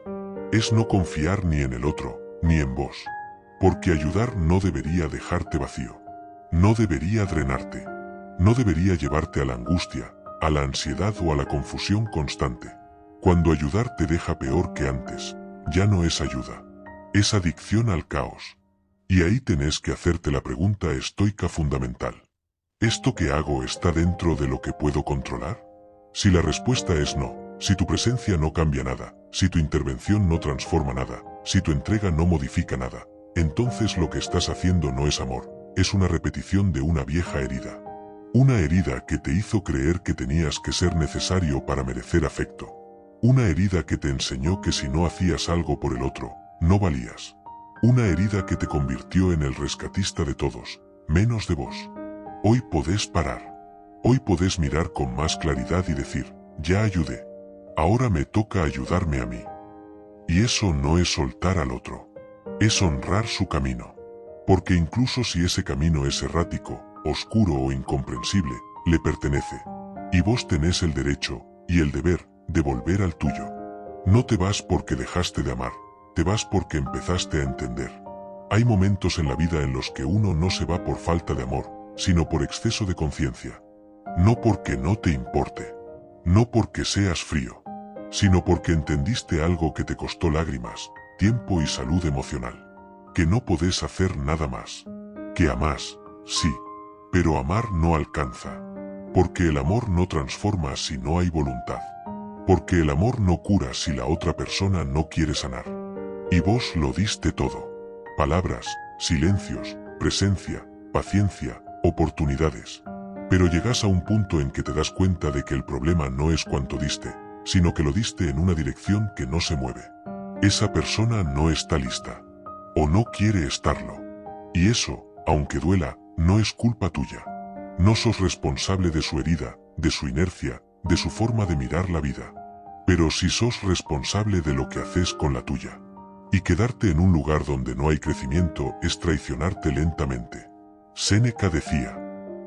Es no confiar ni en el otro, ni en vos. Porque ayudar no debería dejarte vacío. No debería drenarte. No debería llevarte a la angustia, a la ansiedad o a la confusión constante. Cuando ayudar te deja peor que antes, ya no es ayuda. Es adicción al caos. Y ahí tenés que hacerte la pregunta estoica fundamental. ¿Esto que hago está dentro de lo que puedo controlar? Si la respuesta es no, si tu presencia no cambia nada, si tu intervención no transforma nada, si tu entrega no modifica nada, entonces lo que estás haciendo no es amor, es una repetición de una vieja herida. Una herida que te hizo creer que tenías que ser necesario para merecer afecto. Una herida que te enseñó que si no hacías algo por el otro, no valías. Una herida que te convirtió en el rescatista de todos, menos de vos. Hoy podés parar. Hoy podés mirar con más claridad y decir, ya ayudé. Ahora me toca ayudarme a mí. Y eso no es soltar al otro. Es honrar su camino. Porque incluso si ese camino es errático, oscuro o incomprensible, le pertenece. Y vos tenés el derecho, y el deber, de volver al tuyo. No te vas porque dejaste de amar, te vas porque empezaste a entender. Hay momentos en la vida en los que uno no se va por falta de amor, sino por exceso de conciencia. No porque no te importe, no porque seas frío, sino porque entendiste algo que te costó lágrimas, tiempo y salud emocional. Que no podés hacer nada más. Que amás, sí, pero amar no alcanza. Porque el amor no transforma si no hay voluntad. Porque el amor no cura si la otra persona no quiere sanar. Y vos lo diste todo. Palabras, silencios, presencia, paciencia, oportunidades. Pero llegas a un punto en que te das cuenta de que el problema no es cuánto diste, sino que lo diste en una dirección que no se mueve. Esa persona no está lista. O no quiere estarlo. Y eso, aunque duela, no es culpa tuya. No sos responsable de su herida, de su inercia, de su forma de mirar la vida. Pero sí sos responsable de lo que haces con la tuya. Y quedarte en un lugar donde no hay crecimiento es traicionarte lentamente. Séneca decía,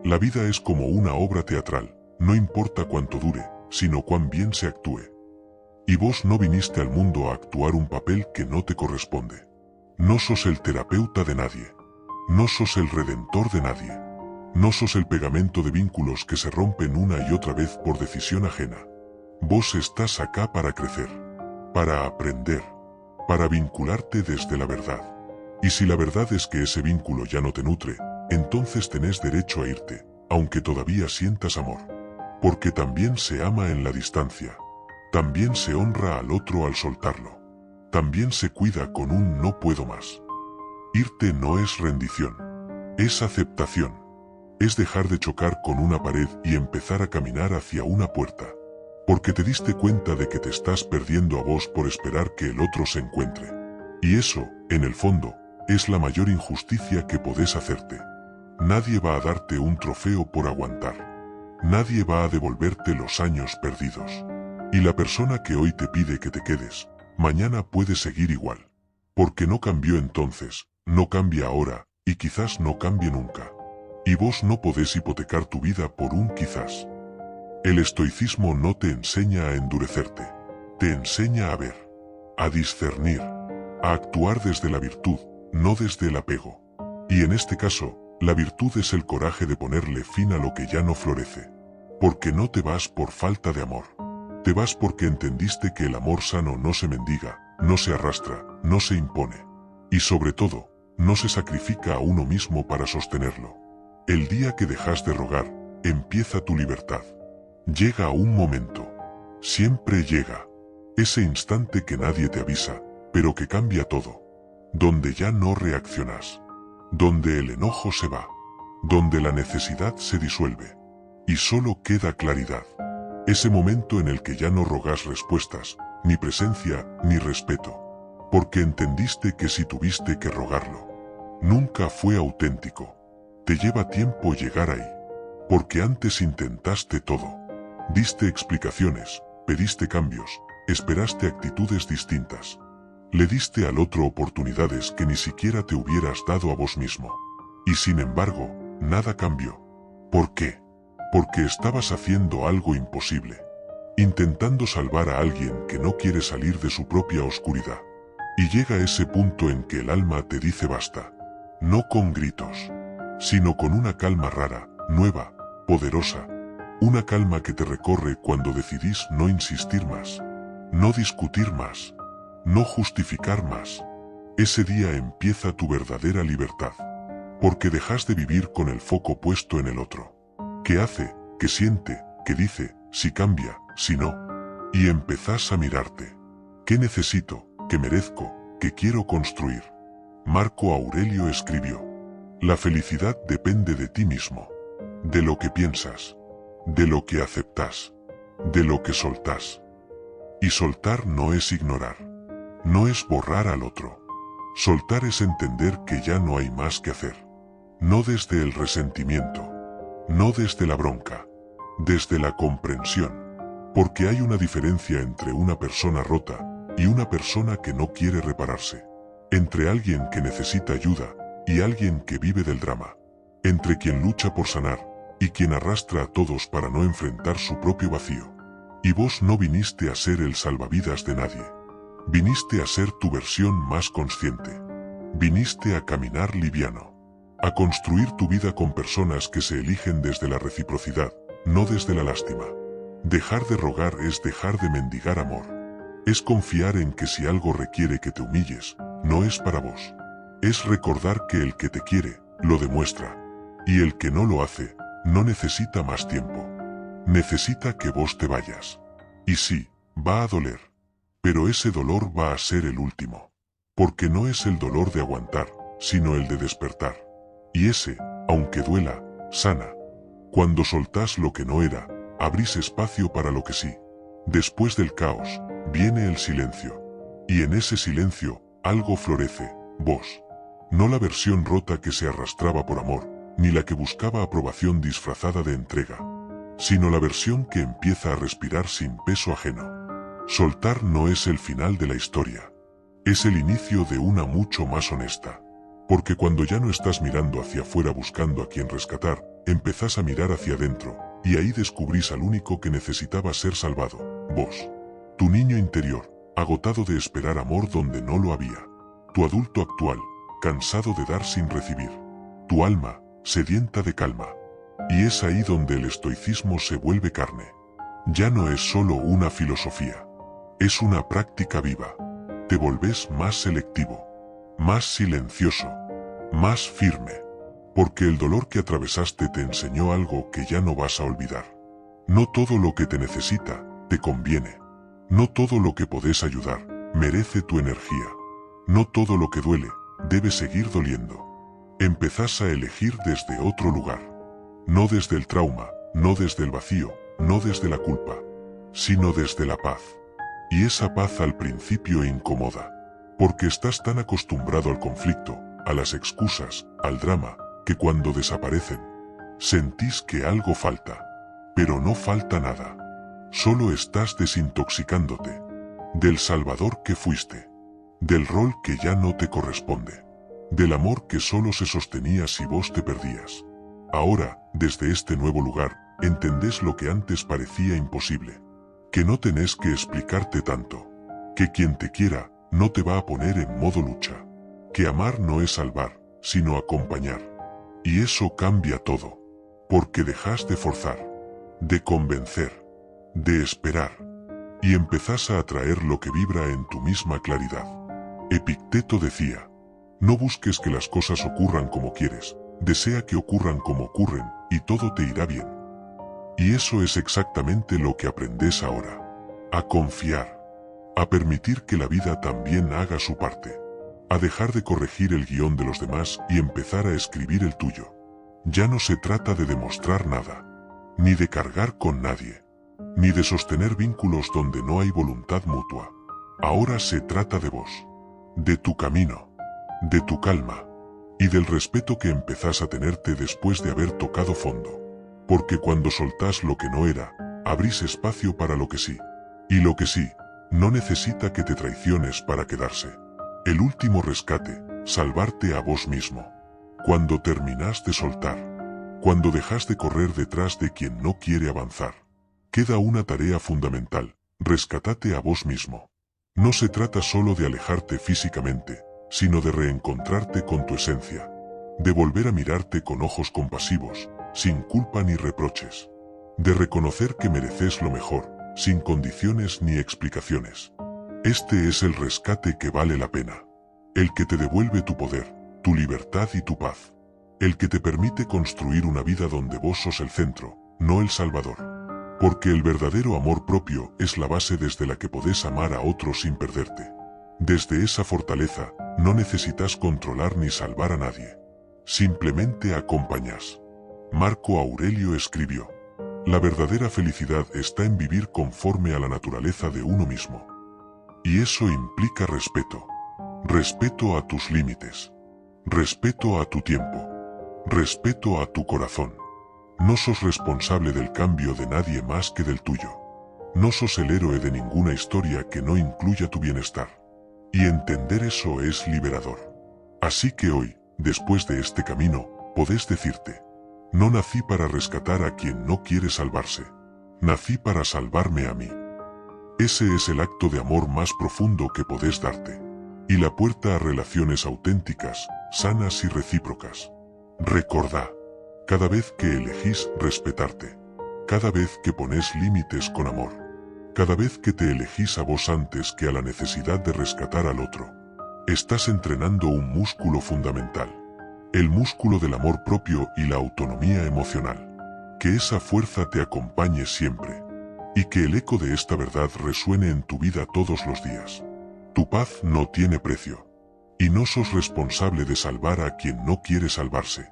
la vida es como una obra teatral, no importa cuánto dure, sino cuán bien se actúe. Y vos no viniste al mundo a actuar un papel que no te corresponde. No sos el terapeuta de nadie. No sos el redentor de nadie. No sos el pegamento de vínculos que se rompen una y otra vez por decisión ajena. Vos estás acá para crecer, para aprender, para vincularte desde la verdad. Y si la verdad es que ese vínculo ya no te nutre, entonces tenés derecho a irte, aunque todavía sientas amor. Porque también se ama en la distancia. También se honra al otro al soltarlo. También se cuida con un no puedo más. Irte no es rendición. Es aceptación. Es dejar de chocar con una pared y empezar a caminar hacia una puerta. Porque te diste cuenta de que te estás perdiendo a vos por esperar que el otro se encuentre. Y eso, en el fondo, es la mayor injusticia que podés hacerte. Nadie va a darte un trofeo por aguantar. Nadie va a devolverte los años perdidos. Y la persona que hoy te pide que te quedes, mañana puede seguir igual. Porque no cambió entonces, no cambia ahora, y quizás no cambie nunca. Y vos no podés hipotecar tu vida por un quizás. El estoicismo no te enseña a endurecerte. Te enseña a ver, a discernir, a actuar desde la virtud, no desde el apego. Y en este caso, La virtud es el coraje de ponerle fin a lo que ya no florece. Porque no te vas por falta de amor. Te vas porque entendiste que el amor sano no se mendiga, no se arrastra, no se impone. Y sobre todo, no se sacrifica a uno mismo para sostenerlo. El día que dejas de rogar, empieza tu libertad. Llega un momento. Siempre llega. Ese instante que nadie te avisa, pero que cambia todo. Donde ya no reaccionas. Donde el enojo se va. Donde la necesidad se disuelve. Y solo queda claridad. Ese momento en el que ya no rogas respuestas, ni presencia, ni respeto. Porque entendiste que si tuviste que rogarlo, nunca fue auténtico. Te lleva tiempo llegar ahí. Porque antes intentaste todo. Diste explicaciones, pediste cambios, esperaste actitudes distintas. Le diste al otro oportunidades que ni siquiera te hubieras dado a vos mismo. Y sin embargo, nada cambió. ¿Por qué? Porque estabas haciendo algo imposible. Intentando salvar a alguien que no quiere salir de su propia oscuridad. Y llega ese punto en que el alma te dice basta. No con gritos, sino con una calma rara, nueva, poderosa. Una calma que te recorre cuando decidís no insistir más. No discutir más. No justificar más. Ese día empieza tu verdadera libertad. Porque dejas de vivir con el foco puesto en el otro. ¿Qué hace? ¿Qué siente? ¿Qué dice? Si cambia, si no. Y empezás a mirarte. ¿Qué necesito? ¿Qué merezco? ¿Qué quiero construir? Marco Aurelio escribió: la felicidad depende de ti mismo. De lo que piensas. De lo que aceptas. De lo que soltás. Y soltar no es ignorar. No es borrar al otro. Soltar es entender que ya no hay más que hacer. No desde el resentimiento. No desde la bronca. Desde la comprensión. Porque hay una diferencia entre una persona rota y una persona que no quiere repararse. Entre alguien que necesita ayuda y alguien que vive del drama. Entre quien lucha por sanar y quien arrastra a todos para no enfrentar su propio vacío. Y vos no viniste a ser el salvavidas de nadie. Viniste a ser tu versión más consciente. Viniste a caminar liviano. A construir tu vida con personas que se eligen desde la reciprocidad, no desde la lástima. Dejar de rogar es dejar de mendigar amor. Es confiar en que si algo requiere que te humilles, no es para vos. Es recordar que el que te quiere, lo demuestra. Y el que no lo hace, no necesita más tiempo. Necesita que vos te vayas. Y sí, va a doler. Pero ese dolor va a ser el último. Porque no es el dolor de aguantar, sino el de despertar. Y ese, aunque duela, sana. Cuando soltás lo que no era, abrís espacio para lo que sí. Después del caos, viene el silencio. Y en ese silencio, algo florece, vos. No la versión rota que se arrastraba por amor, ni la que buscaba aprobación disfrazada de entrega. Sino la versión que empieza a respirar sin peso ajeno. Soltar no es el final de la historia. Es el inicio de una mucho más honesta. Porque cuando ya no estás mirando hacia afuera buscando a quien rescatar, empezás a mirar hacia adentro, y ahí descubrís al único que necesitaba ser salvado, vos. Tu niño interior, agotado de esperar amor donde no lo había. Tu adulto actual, cansado de dar sin recibir. Tu alma, sedienta de calma. Y es ahí donde el estoicismo se vuelve carne. Ya no es solo una filosofía. Es una práctica viva. Te volvés más selectivo, más silencioso, más firme. Porque el dolor que atravesaste te enseñó algo que ya no vas a olvidar. No todo lo que te necesita, te conviene. No todo lo que podés ayudar, merece tu energía. No todo lo que duele, debe seguir doliendo. Empezás a elegir desde otro lugar. No desde el trauma, no desde el vacío, no desde la culpa, sino desde la paz. Y esa paz al principio incomoda. Porque estás tan acostumbrado al conflicto, a las excusas, al drama, que cuando desaparecen, sentís que algo falta. Pero no falta nada. Solo estás desintoxicándote. Del salvador que fuiste. Del rol que ya no te corresponde. Del amor que solo se sostenía si vos te perdías. Ahora, desde este nuevo lugar, entendés lo que antes parecía imposible. Que no tenés que explicarte tanto. Que quien te quiera, no te va a poner en modo lucha. Que amar no es salvar, sino acompañar. Y eso cambia todo. Porque dejas de forzar, de convencer, de esperar, y empezás a atraer lo que vibra en tu misma claridad. Epicteto decía, no busques que las cosas ocurran como quieres, desea que ocurran como ocurren, y todo te irá bien. Y eso es exactamente lo que aprendes ahora. A confiar, a permitir que la vida también haga su parte, a dejar de corregir el guión de los demás y empezar a escribir el tuyo. Ya no se trata de demostrar nada, ni de cargar con nadie, ni de sostener vínculos donde no hay voluntad mutua. Ahora se trata de vos, de tu camino, de tu calma, y del respeto que empezás a tenerte después de haber tocado fondo. Porque cuando soltás lo que no era, abrís espacio para lo que sí. Y lo que sí, no necesita que te traiciones para quedarse. El último rescate, salvarte a vos mismo. Cuando terminás de soltar, cuando dejas de correr detrás de quien no quiere avanzar, queda una tarea fundamental, rescatate a vos mismo. No se trata solo de alejarte físicamente, sino de reencontrarte con tu esencia, de volver a mirarte con ojos compasivos, sin culpa ni reproches, de reconocer que mereces lo mejor, sin condiciones ni explicaciones. Este es el rescate que vale la pena, el que te devuelve tu poder, tu libertad y tu paz, el que te permite construir una vida donde vos sos el centro, no el salvador. Porque el verdadero amor propio es la base desde la que podés amar a otros sin perderte. Desde esa fortaleza, no necesitas controlar ni salvar a nadie. Simplemente acompañas. Marco Aurelio escribió: la verdadera felicidad está en vivir conforme a la naturaleza de uno mismo. Y eso implica respeto. Respeto a tus límites. Respeto a tu tiempo. Respeto a tu corazón. No sos responsable del cambio de nadie más que del tuyo. No sos el héroe de ninguna historia que no incluya tu bienestar. Y entender eso es liberador. Así que hoy, después de este camino, podés decirte: no nací para rescatar a quien no quiere salvarse. Nací para salvarme a mí. Ese es el acto de amor más profundo que podés darte. Y la puerta a relaciones auténticas, sanas y recíprocas. Recordá, cada vez que elegís respetarte, cada vez que pones límites con amor, cada vez que te elegís a vos antes que a la necesidad de rescatar al otro, estás entrenando un músculo fundamental, el músculo del amor propio y la autonomía emocional. Que esa fuerza te acompañe siempre, y que el eco de esta verdad resuene en tu vida todos los días. Tu paz no tiene precio, y no sos responsable de salvar a quien no quiere salvarse.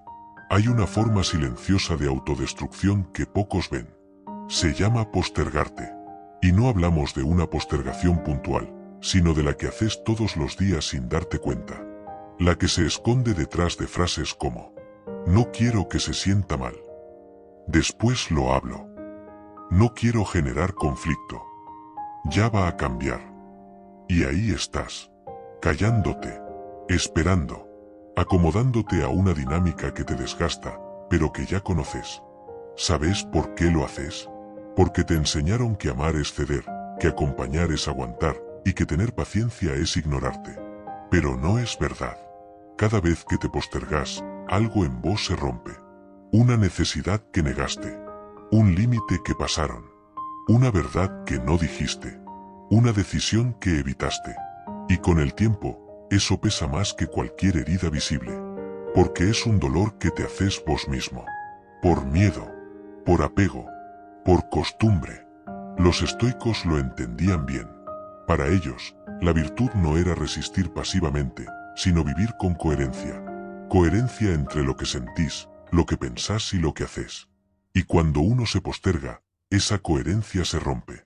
Hay una forma silenciosa de autodestrucción que pocos ven. Se llama postergarte. Y no hablamos de una postergación puntual, sino de la que haces todos los días sin darte cuenta. La que se esconde detrás de frases como: no quiero que se sienta mal. Después lo hablo. No quiero generar conflicto. Ya va a cambiar. Y ahí estás, callándote, esperando, acomodándote a una dinámica que te desgasta, pero que ya conoces. ¿Sabes por qué lo haces? Porque te enseñaron que amar es ceder, que acompañar es aguantar, y que tener paciencia es ignorarte. Pero no es verdad. Cada vez que te postergas, algo en vos se rompe. Una necesidad que negaste. Un límite que pasaron. Una verdad que no dijiste. Una decisión que evitaste. Y con el tiempo, eso pesa más que cualquier herida visible. Porque es un dolor que te haces vos mismo. Por miedo. Por apego. Por costumbre. Los estoicos lo entendían bien. Para ellos, la virtud no era resistir pasivamente, sino vivir con coherencia. Coherencia entre lo que sentís, lo que pensás y lo que haces. Y cuando uno se posterga, esa coherencia se rompe.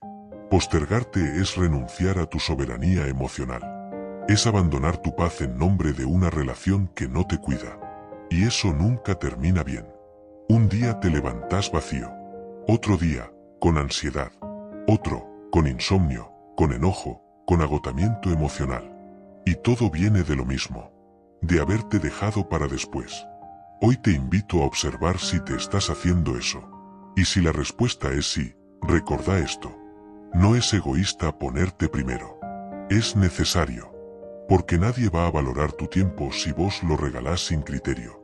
Postergarte es renunciar a tu soberanía emocional. Es abandonar tu paz en nombre de una relación que no te cuida. Y eso nunca termina bien. Un día te levantás vacío. Otro día, con ansiedad. Otro, con insomnio, con enojo, con agotamiento emocional. Y todo viene de lo mismo. De haberte dejado para después. Hoy te invito a observar si te estás haciendo eso. Y si la respuesta es sí, recordá esto. No es egoísta ponerte primero. Es necesario. Porque nadie va a valorar tu tiempo si vos lo regalás sin criterio.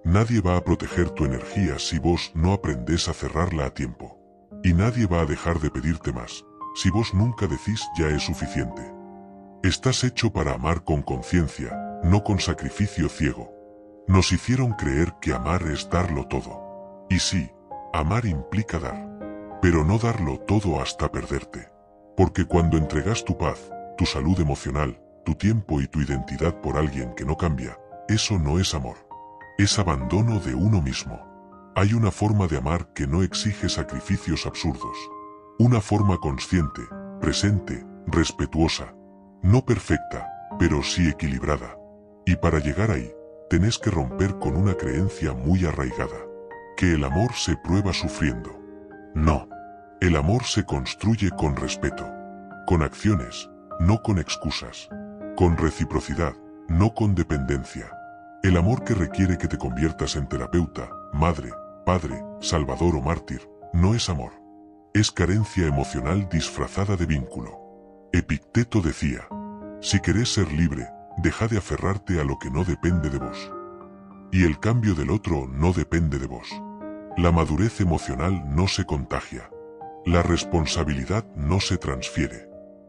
Nadie va a proteger tu energía si vos no aprendés a cerrarla a tiempo. Y nadie va a dejar de pedirte más, si vos nunca decís ya es suficiente. Estás hecho para amar con conciencia, no con sacrificio ciego. Nos hicieron creer que amar es darlo todo. Y sí, amar implica dar. Pero no darlo todo hasta perderte. Porque cuando entregas tu paz, tu salud emocional, tu tiempo y tu identidad por alguien que no cambia, eso no es amor. Es abandono de uno mismo. Hay una forma de amar que no exige sacrificios absurdos. Una forma consciente, presente, respetuosa. No perfecta, pero sí equilibrada. Y para llegar ahí, tenés que romper con una creencia muy arraigada. Que el amor se prueba sufriendo. No. El amor se construye con respeto. Con acciones, no con excusas. Con reciprocidad, no con dependencia. El amor que requiere que te conviertas en terapeuta, madre, padre, salvador o mártir, no es amor. Es carencia emocional disfrazada de vínculo. Epicteto decía, si querés ser libre, deja de aferrarte a lo que no depende de vos. Y el cambio del otro no depende de vos. La madurez emocional no se contagia. La responsabilidad no se transfiere.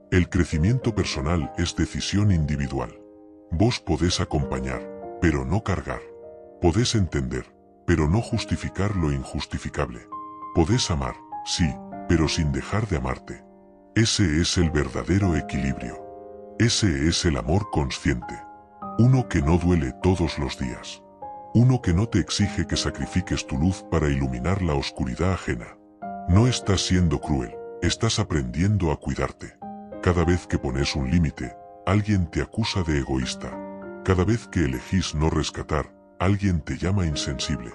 El crecimiento personal es decisión individual. Vos podés acompañar, pero no cargar. Podés entender, pero no justificar lo injustificable. Podés amar, sí, pero sin dejar de amarte. Ese es el verdadero equilibrio. Ese es el amor consciente. Uno que no duele todos los días. Uno que no te exige que sacrifiques tu luz para iluminar la oscuridad ajena. No estás siendo cruel, estás aprendiendo a cuidarte. Cada vez que pones un límite, alguien te acusa de egoísta. Cada vez que elegís no rescatar, alguien te llama insensible.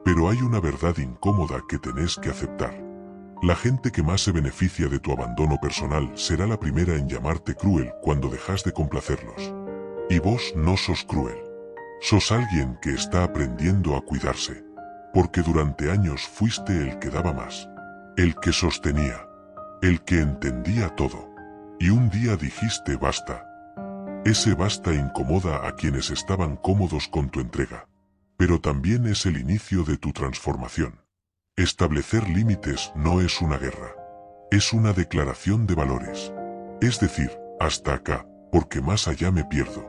Pero hay una verdad incómoda que tenés que aceptar. La gente que más se beneficia de tu abandono personal será la primera en llamarte cruel cuando dejas de complacerlos. Y vos no sos cruel. Sos alguien que está aprendiendo a cuidarse. Porque durante años fuiste el que daba más. El que sostenía. El que entendía todo. Y un día dijiste basta. Ese basta incomoda a quienes estaban cómodos con tu entrega. Pero también es el inicio de tu transformación. Establecer límites no es una guerra. Es una declaración de valores. Es decir, hasta acá, porque más allá me pierdo.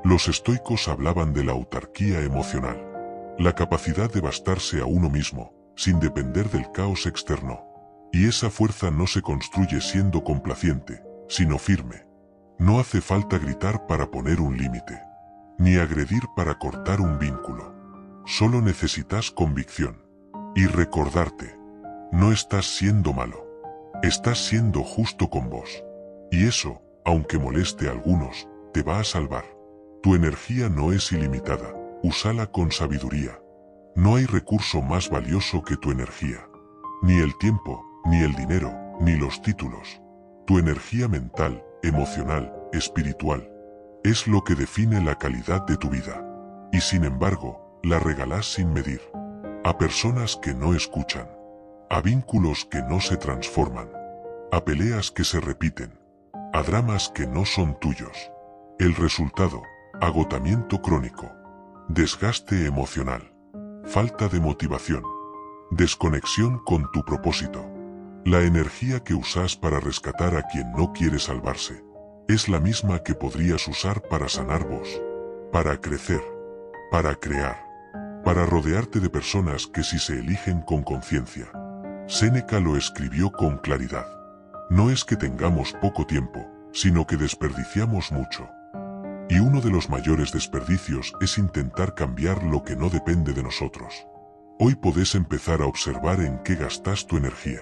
Los estoicos hablaban de la autarquía emocional. La capacidad de bastarse a uno mismo, sin depender del caos externo. Y esa fuerza no se construye siendo complaciente, sino firme. No hace falta gritar para poner un límite, ni agredir para cortar un vínculo. Solo necesitas convicción. Y recordarte, no estás siendo malo. Estás siendo justo con vos. Y eso, aunque moleste a algunos, te va a salvar. Tu energía no es ilimitada, úsala con sabiduría. No hay recurso más valioso que tu energía. Ni el tiempo, ni el dinero, ni los títulos. Tu energía mental, emocional, espiritual, es lo que define la calidad de tu vida. Y sin embargo, la regalás sin medir. A personas que no escuchan. A vínculos que no se transforman. A peleas que se repiten. A dramas que no son tuyos. El resultado, agotamiento crónico. Desgaste emocional. Falta de motivación. Desconexión con tu propósito. La energía que usas para rescatar a quien no quiere salvarse es la misma que podrías usar para sanar vos, para crecer, para crear, para rodearte de personas que sí se eligen con conciencia. Séneca lo escribió con claridad. No es que tengamos poco tiempo, sino que desperdiciamos mucho. Y uno de los mayores desperdicios es intentar cambiar lo que no depende de nosotros. Hoy podés empezar a observar en qué gastas tu energía.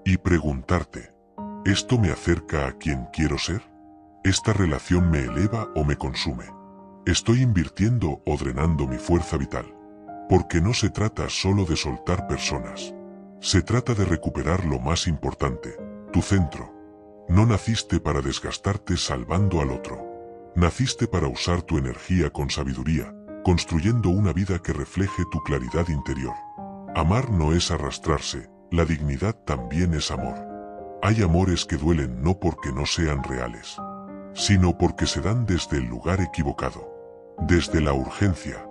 Y preguntarte, ¿esto me acerca a quien quiero ser? ¿Esta relación me eleva o me consume? ¿Estoy invirtiendo o drenando mi fuerza vital? Porque no se trata solo de soltar personas. Se trata de recuperar lo más importante, tu centro. No naciste para desgastarte salvando al otro. Naciste para usar tu energía con sabiduría, construyendo una vida que refleje tu claridad interior. Amar no es arrastrarse, la dignidad también es amor. Hay amores que duelen no porque no sean reales, sino porque se dan desde el lugar equivocado, desde la urgencia,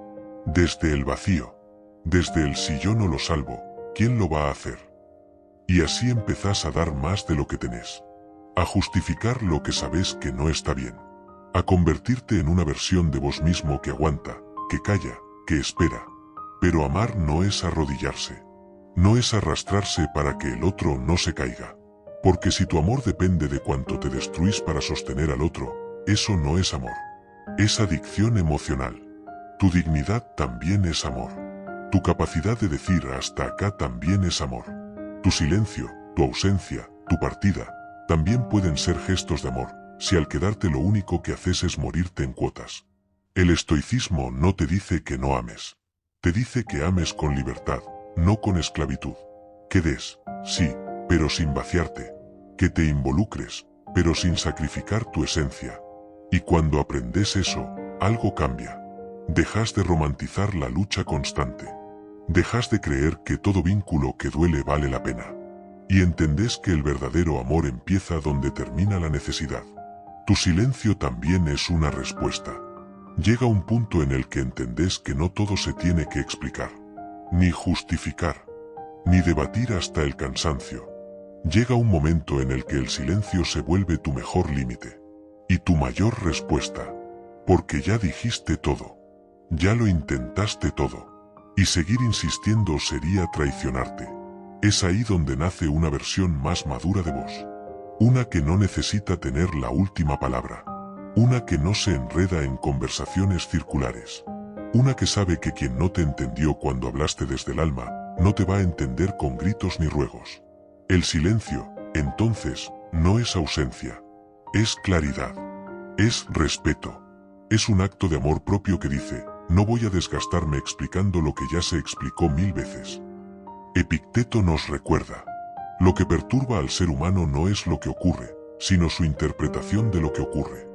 desde el vacío, desde el si yo no lo salvo, ¿quién lo va a hacer? Y así empezás a dar más de lo que tenés, a justificar lo que sabés que no está bien, a convertirte en una versión de vos mismo que aguanta, que calla, que espera. Pero amar no es arrodillarse, no es arrastrarse para que el otro no se caiga. Porque si tu amor depende de cuánto te destruís para sostener al otro, eso no es amor. Es adicción emocional. Tu dignidad también es amor. Tu capacidad de decir hasta acá también es amor. Tu silencio, tu ausencia, tu partida, también pueden ser gestos de amor, si al quedarte lo único que haces es morirte en cuotas. El estoicismo no te dice que no ames. Te dice que ames con libertad, no con esclavitud. Que des, sí, pero sin vaciarte. Que te involucres, pero sin sacrificar tu esencia. Y cuando aprendes eso, algo cambia. Dejas de romantizar la lucha constante. Dejas de creer que todo vínculo que duele vale la pena. Y entendés que el verdadero amor empieza donde termina la necesidad. Tu silencio también es una respuesta. Llega un punto en el que entendés que no todo se tiene que explicar, ni justificar, ni debatir hasta el cansancio. Llega un momento en el que el silencio se vuelve tu mejor límite y tu mayor respuesta, porque ya dijiste todo, ya lo intentaste todo, y seguir insistiendo sería traicionarte. Es ahí donde nace una versión más madura de vos, una que no necesita tener la última palabra. Una que no se enreda en conversaciones circulares. Una que sabe que quien no te entendió cuando hablaste desde el alma, no te va a entender con gritos ni ruegos. El silencio, entonces, no es ausencia. Es claridad. Es respeto. Es un acto de amor propio que dice, no voy a desgastarme explicando lo que ya se explicó 1000 veces. Epicteto nos recuerda, lo que perturba al ser humano no es lo que ocurre, sino su interpretación de lo que ocurre.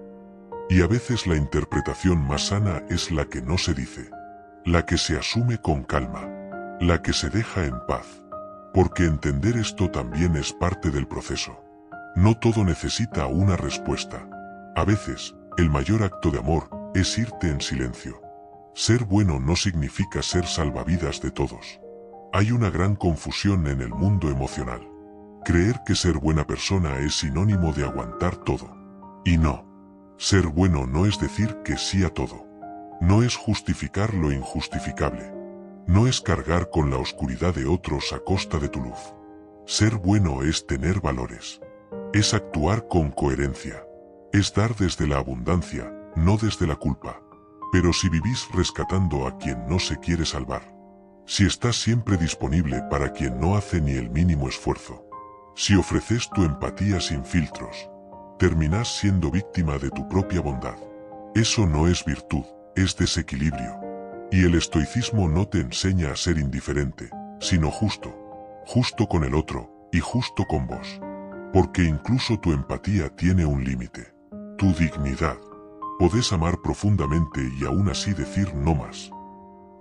Y a veces la interpretación más sana es la que no se dice, la que se asume con calma, la que se deja en paz. Porque entender esto también es parte del proceso. No todo necesita una respuesta. A veces, el mayor acto de amor es irte en silencio. Ser bueno no significa ser salvavidas de todos. Hay una gran confusión en el mundo emocional. Creer que ser buena persona es sinónimo de aguantar todo. Y no. Ser bueno no es decir que sí a todo. No es justificar lo injustificable. No es cargar con la oscuridad de otros a costa de tu luz. Ser bueno es tener valores. Es actuar con coherencia. Es dar desde la abundancia, no desde la culpa. Pero si vivís rescatando a quien no se quiere salvar, si estás siempre disponible para quien no hace ni el mínimo esfuerzo, si ofreces tu empatía sin filtros, terminás siendo víctima de tu propia bondad. Eso no es virtud, es desequilibrio. Y el estoicismo no te enseña a ser indiferente, sino justo. Justo con el otro, y justo con vos. Porque incluso tu empatía tiene un límite. Tu dignidad. Podés amar profundamente y aún así decir no más.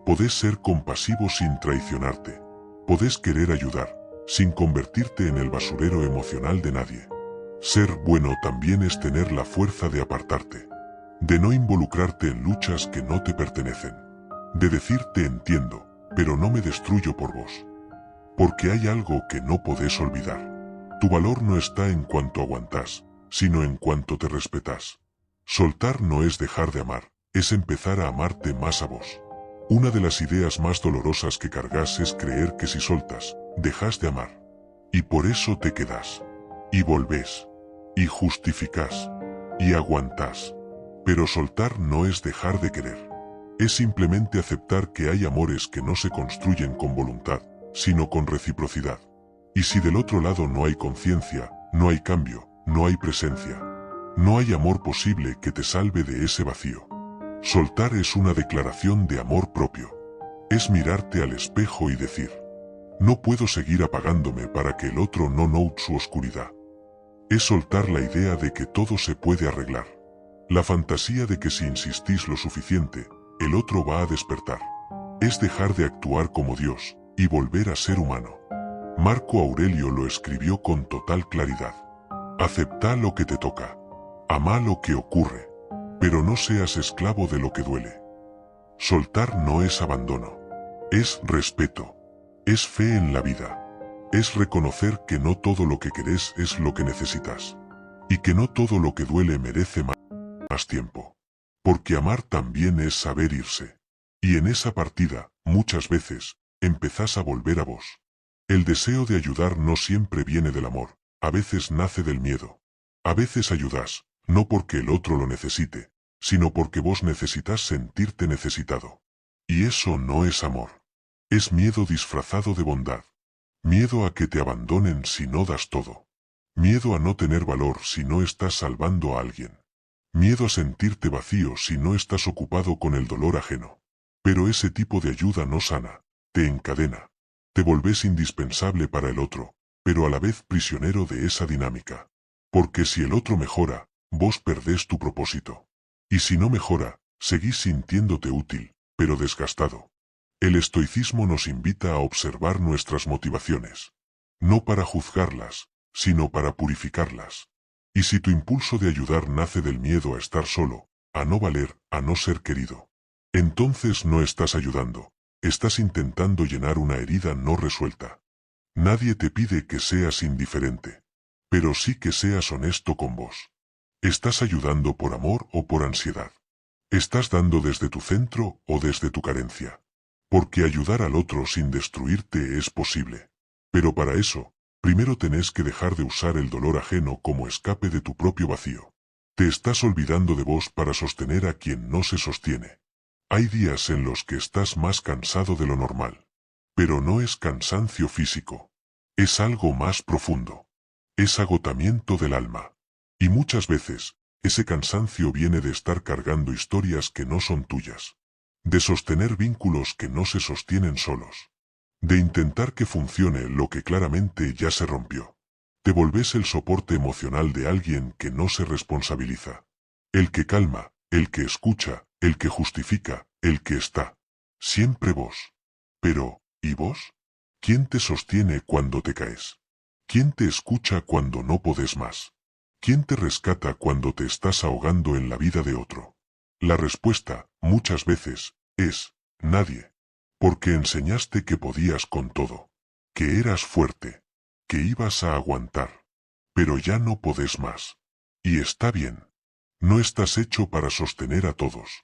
Podés ser compasivo sin traicionarte. Podés querer ayudar, sin convertirte en el basurero emocional de nadie. Ser bueno también es tener la fuerza de apartarte. De no involucrarte en luchas que no te pertenecen. De decir te entiendo, pero no me destruyo por vos. Porque hay algo que no podés olvidar. Tu valor no está en cuanto aguantás, sino en cuanto te respetás. Soltar no es dejar de amar, es empezar a amarte más a vos. Una de las ideas más dolorosas que cargas es creer que si soltas, dejas de amar. Y por eso te quedás. Y volvés. Y justificás. Y aguantás. Pero soltar no es dejar de querer. Es simplemente aceptar que hay amores que no se construyen con voluntad, sino con reciprocidad. Y si del otro lado no hay conciencia, no hay cambio, no hay presencia. No hay amor posible que te salve de ese vacío. Soltar es una declaración de amor propio. Es mirarte al espejo y decir, no puedo seguir apagándome para que el otro no note su oscuridad. Es soltar la idea de que todo se puede arreglar. La fantasía de que si insistís lo suficiente, el otro va a despertar. Es dejar de actuar como Dios, y volver a ser humano. Marco Aurelio lo escribió con total claridad. Acepta lo que te toca. Ama lo que ocurre. Pero no seas esclavo de lo que duele. Soltar no es abandono. Es respeto. Es fe en la vida. Es reconocer que no todo lo que querés es lo que necesitas. Y que no todo lo que duele merece más tiempo. Porque amar también es saber irse. Y en esa partida, muchas veces, empezás a volver a vos. El deseo de ayudar no siempre viene del amor, a veces nace del miedo. A veces ayudás, no porque el otro lo necesite, sino porque vos necesitas sentirte necesitado. Y eso no es amor. Es miedo disfrazado de bondad. Miedo a que te abandonen si no das todo. Miedo a no tener valor si no estás salvando a alguien. Miedo a sentirte vacío si no estás ocupado con el dolor ajeno. Pero ese tipo de ayuda no sana, te encadena. Te volvés indispensable para el otro, pero a la vez prisionero de esa dinámica. Porque si el otro mejora, vos perdés tu propósito. Y si no mejora, seguís sintiéndote útil, pero desgastado. El estoicismo nos invita a observar nuestras motivaciones. No para juzgarlas, sino para purificarlas. Y si tu impulso de ayudar nace del miedo a estar solo, a no valer, a no ser querido, entonces no estás ayudando, estás intentando llenar una herida no resuelta. Nadie te pide que seas indiferente, pero sí que seas honesto con vos. ¿Estás ayudando por amor o por ansiedad? ¿Estás dando desde tu centro o desde tu carencia? Porque ayudar al otro sin destruirte es posible. Pero para eso, primero tenés que dejar de usar el dolor ajeno como escape de tu propio vacío. Te estás olvidando de vos para sostener a quien no se sostiene. Hay días en los que estás más cansado de lo normal. Pero no es cansancio físico. Es algo más profundo. Es agotamiento del alma. Y muchas veces, ese cansancio viene de estar cargando historias que no son tuyas. De sostener vínculos que no se sostienen solos. De intentar que funcione lo que claramente ya se rompió. Te volvés el soporte emocional de alguien que no se responsabiliza. El que calma, el que escucha, el que justifica, el que está. Siempre vos. Pero, ¿y vos? ¿Quién te sostiene cuando te caes? ¿Quién te escucha cuando no podés más? ¿Quién te rescata cuando te estás ahogando en la vida de otro? La respuesta, muchas veces, es, nadie. Porque enseñaste que podías con todo. Que eras fuerte. Que ibas a aguantar. Pero ya no podés más. Y está bien. No estás hecho para sostener a todos.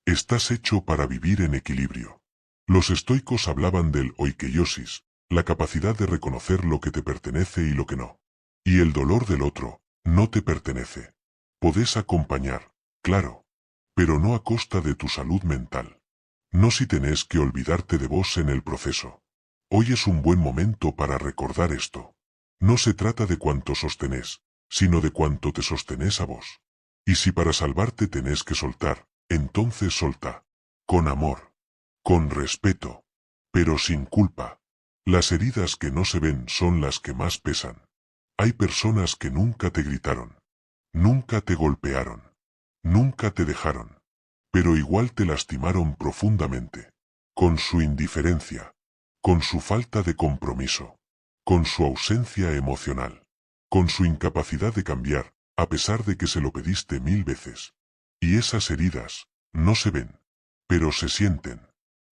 Estás hecho para vivir en equilibrio. Los estoicos hablaban del oikeiosis, la capacidad de reconocer lo que te pertenece y lo que no. Y el dolor del otro, no te pertenece. Podés acompañar, claro. Pero no a costa de tu salud mental. No si tenés que olvidarte de vos en el proceso. Hoy es un buen momento para recordar esto. No se trata de cuánto sostenés, sino de cuánto te sostenés a vos. Y si para salvarte tenés que soltar, entonces solta. Con amor. Con respeto. Pero sin culpa. Las heridas que no se ven son las que más pesan. Hay personas que nunca te gritaron. Nunca te golpearon. Nunca te dejaron. Pero igual te lastimaron profundamente. Con su indiferencia. Con su falta de compromiso. Con su ausencia emocional. Con su incapacidad de cambiar, a pesar de que se lo pediste 1000 veces. Y esas heridas, no se ven. Pero se sienten.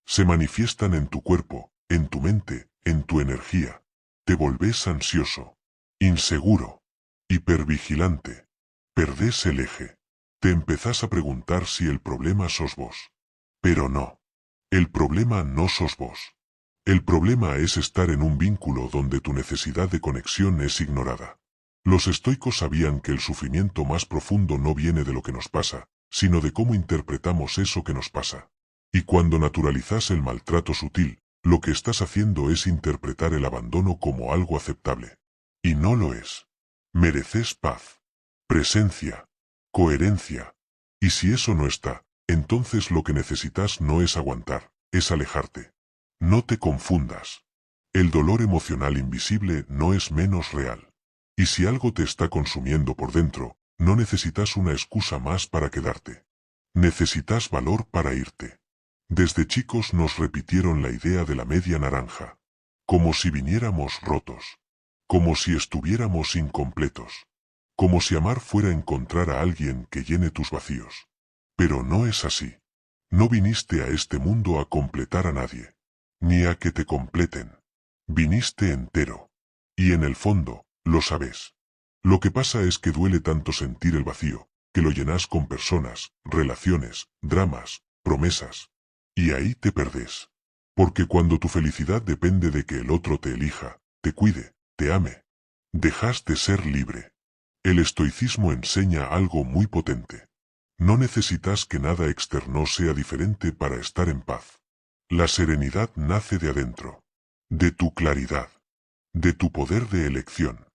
Se manifiestan en tu cuerpo, en tu mente, en tu energía. Te volvés ansioso. Inseguro. Hipervigilante. Perdés el eje. Te empezás a preguntar si el problema sos vos. Pero no. El problema no sos vos. El problema es estar en un vínculo donde tu necesidad de conexión es ignorada. Los estoicos sabían que el sufrimiento más profundo no viene de lo que nos pasa, sino de cómo interpretamos eso que nos pasa. Y cuando naturalizas el maltrato sutil, lo que estás haciendo es interpretar el abandono como algo aceptable. Y no lo es. Mereces paz. Presencia. Coherencia. Y si eso no está, entonces lo que necesitas no es aguantar, es alejarte. No te confundas. El dolor emocional invisible no es menos real. Y si algo te está consumiendo por dentro, no necesitas una excusa más para quedarte. Necesitas valor para irte. Desde chicos nos repitieron la idea de la media naranja. Como si viniéramos rotos. Como si estuviéramos incompletos. Como si amar fuera encontrar a alguien que llene tus vacíos. Pero no es así. No viniste a este mundo a completar a nadie, ni a que te completen. Viniste entero. Y en el fondo, lo sabes. Lo que pasa es que duele tanto sentir el vacío, que lo llenas con personas, relaciones, dramas, promesas. Y ahí te perdés. Porque cuando tu felicidad depende de que el otro te elija, te cuide, te ame, dejas de ser libre. El estoicismo enseña algo muy potente. No necesitas que nada externo sea diferente para estar en paz. La serenidad nace de adentro, de tu claridad, de tu poder de elección,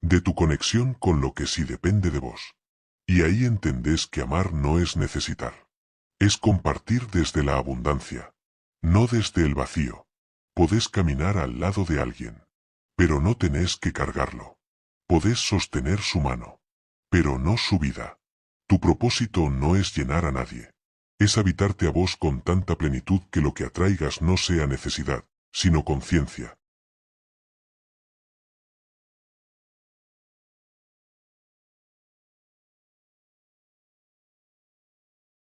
de tu conexión con lo que sí depende de vos. Y ahí entendés que amar no es necesitar. Es compartir desde la abundancia, no desde el vacío. Podés caminar al lado de alguien, pero no tenés que cargarlo. Podés sostener su mano, pero no su vida. Tu propósito no es llenar a nadie. Es habitarte a vos con tanta plenitud que lo que atraigas no sea necesidad, sino conciencia,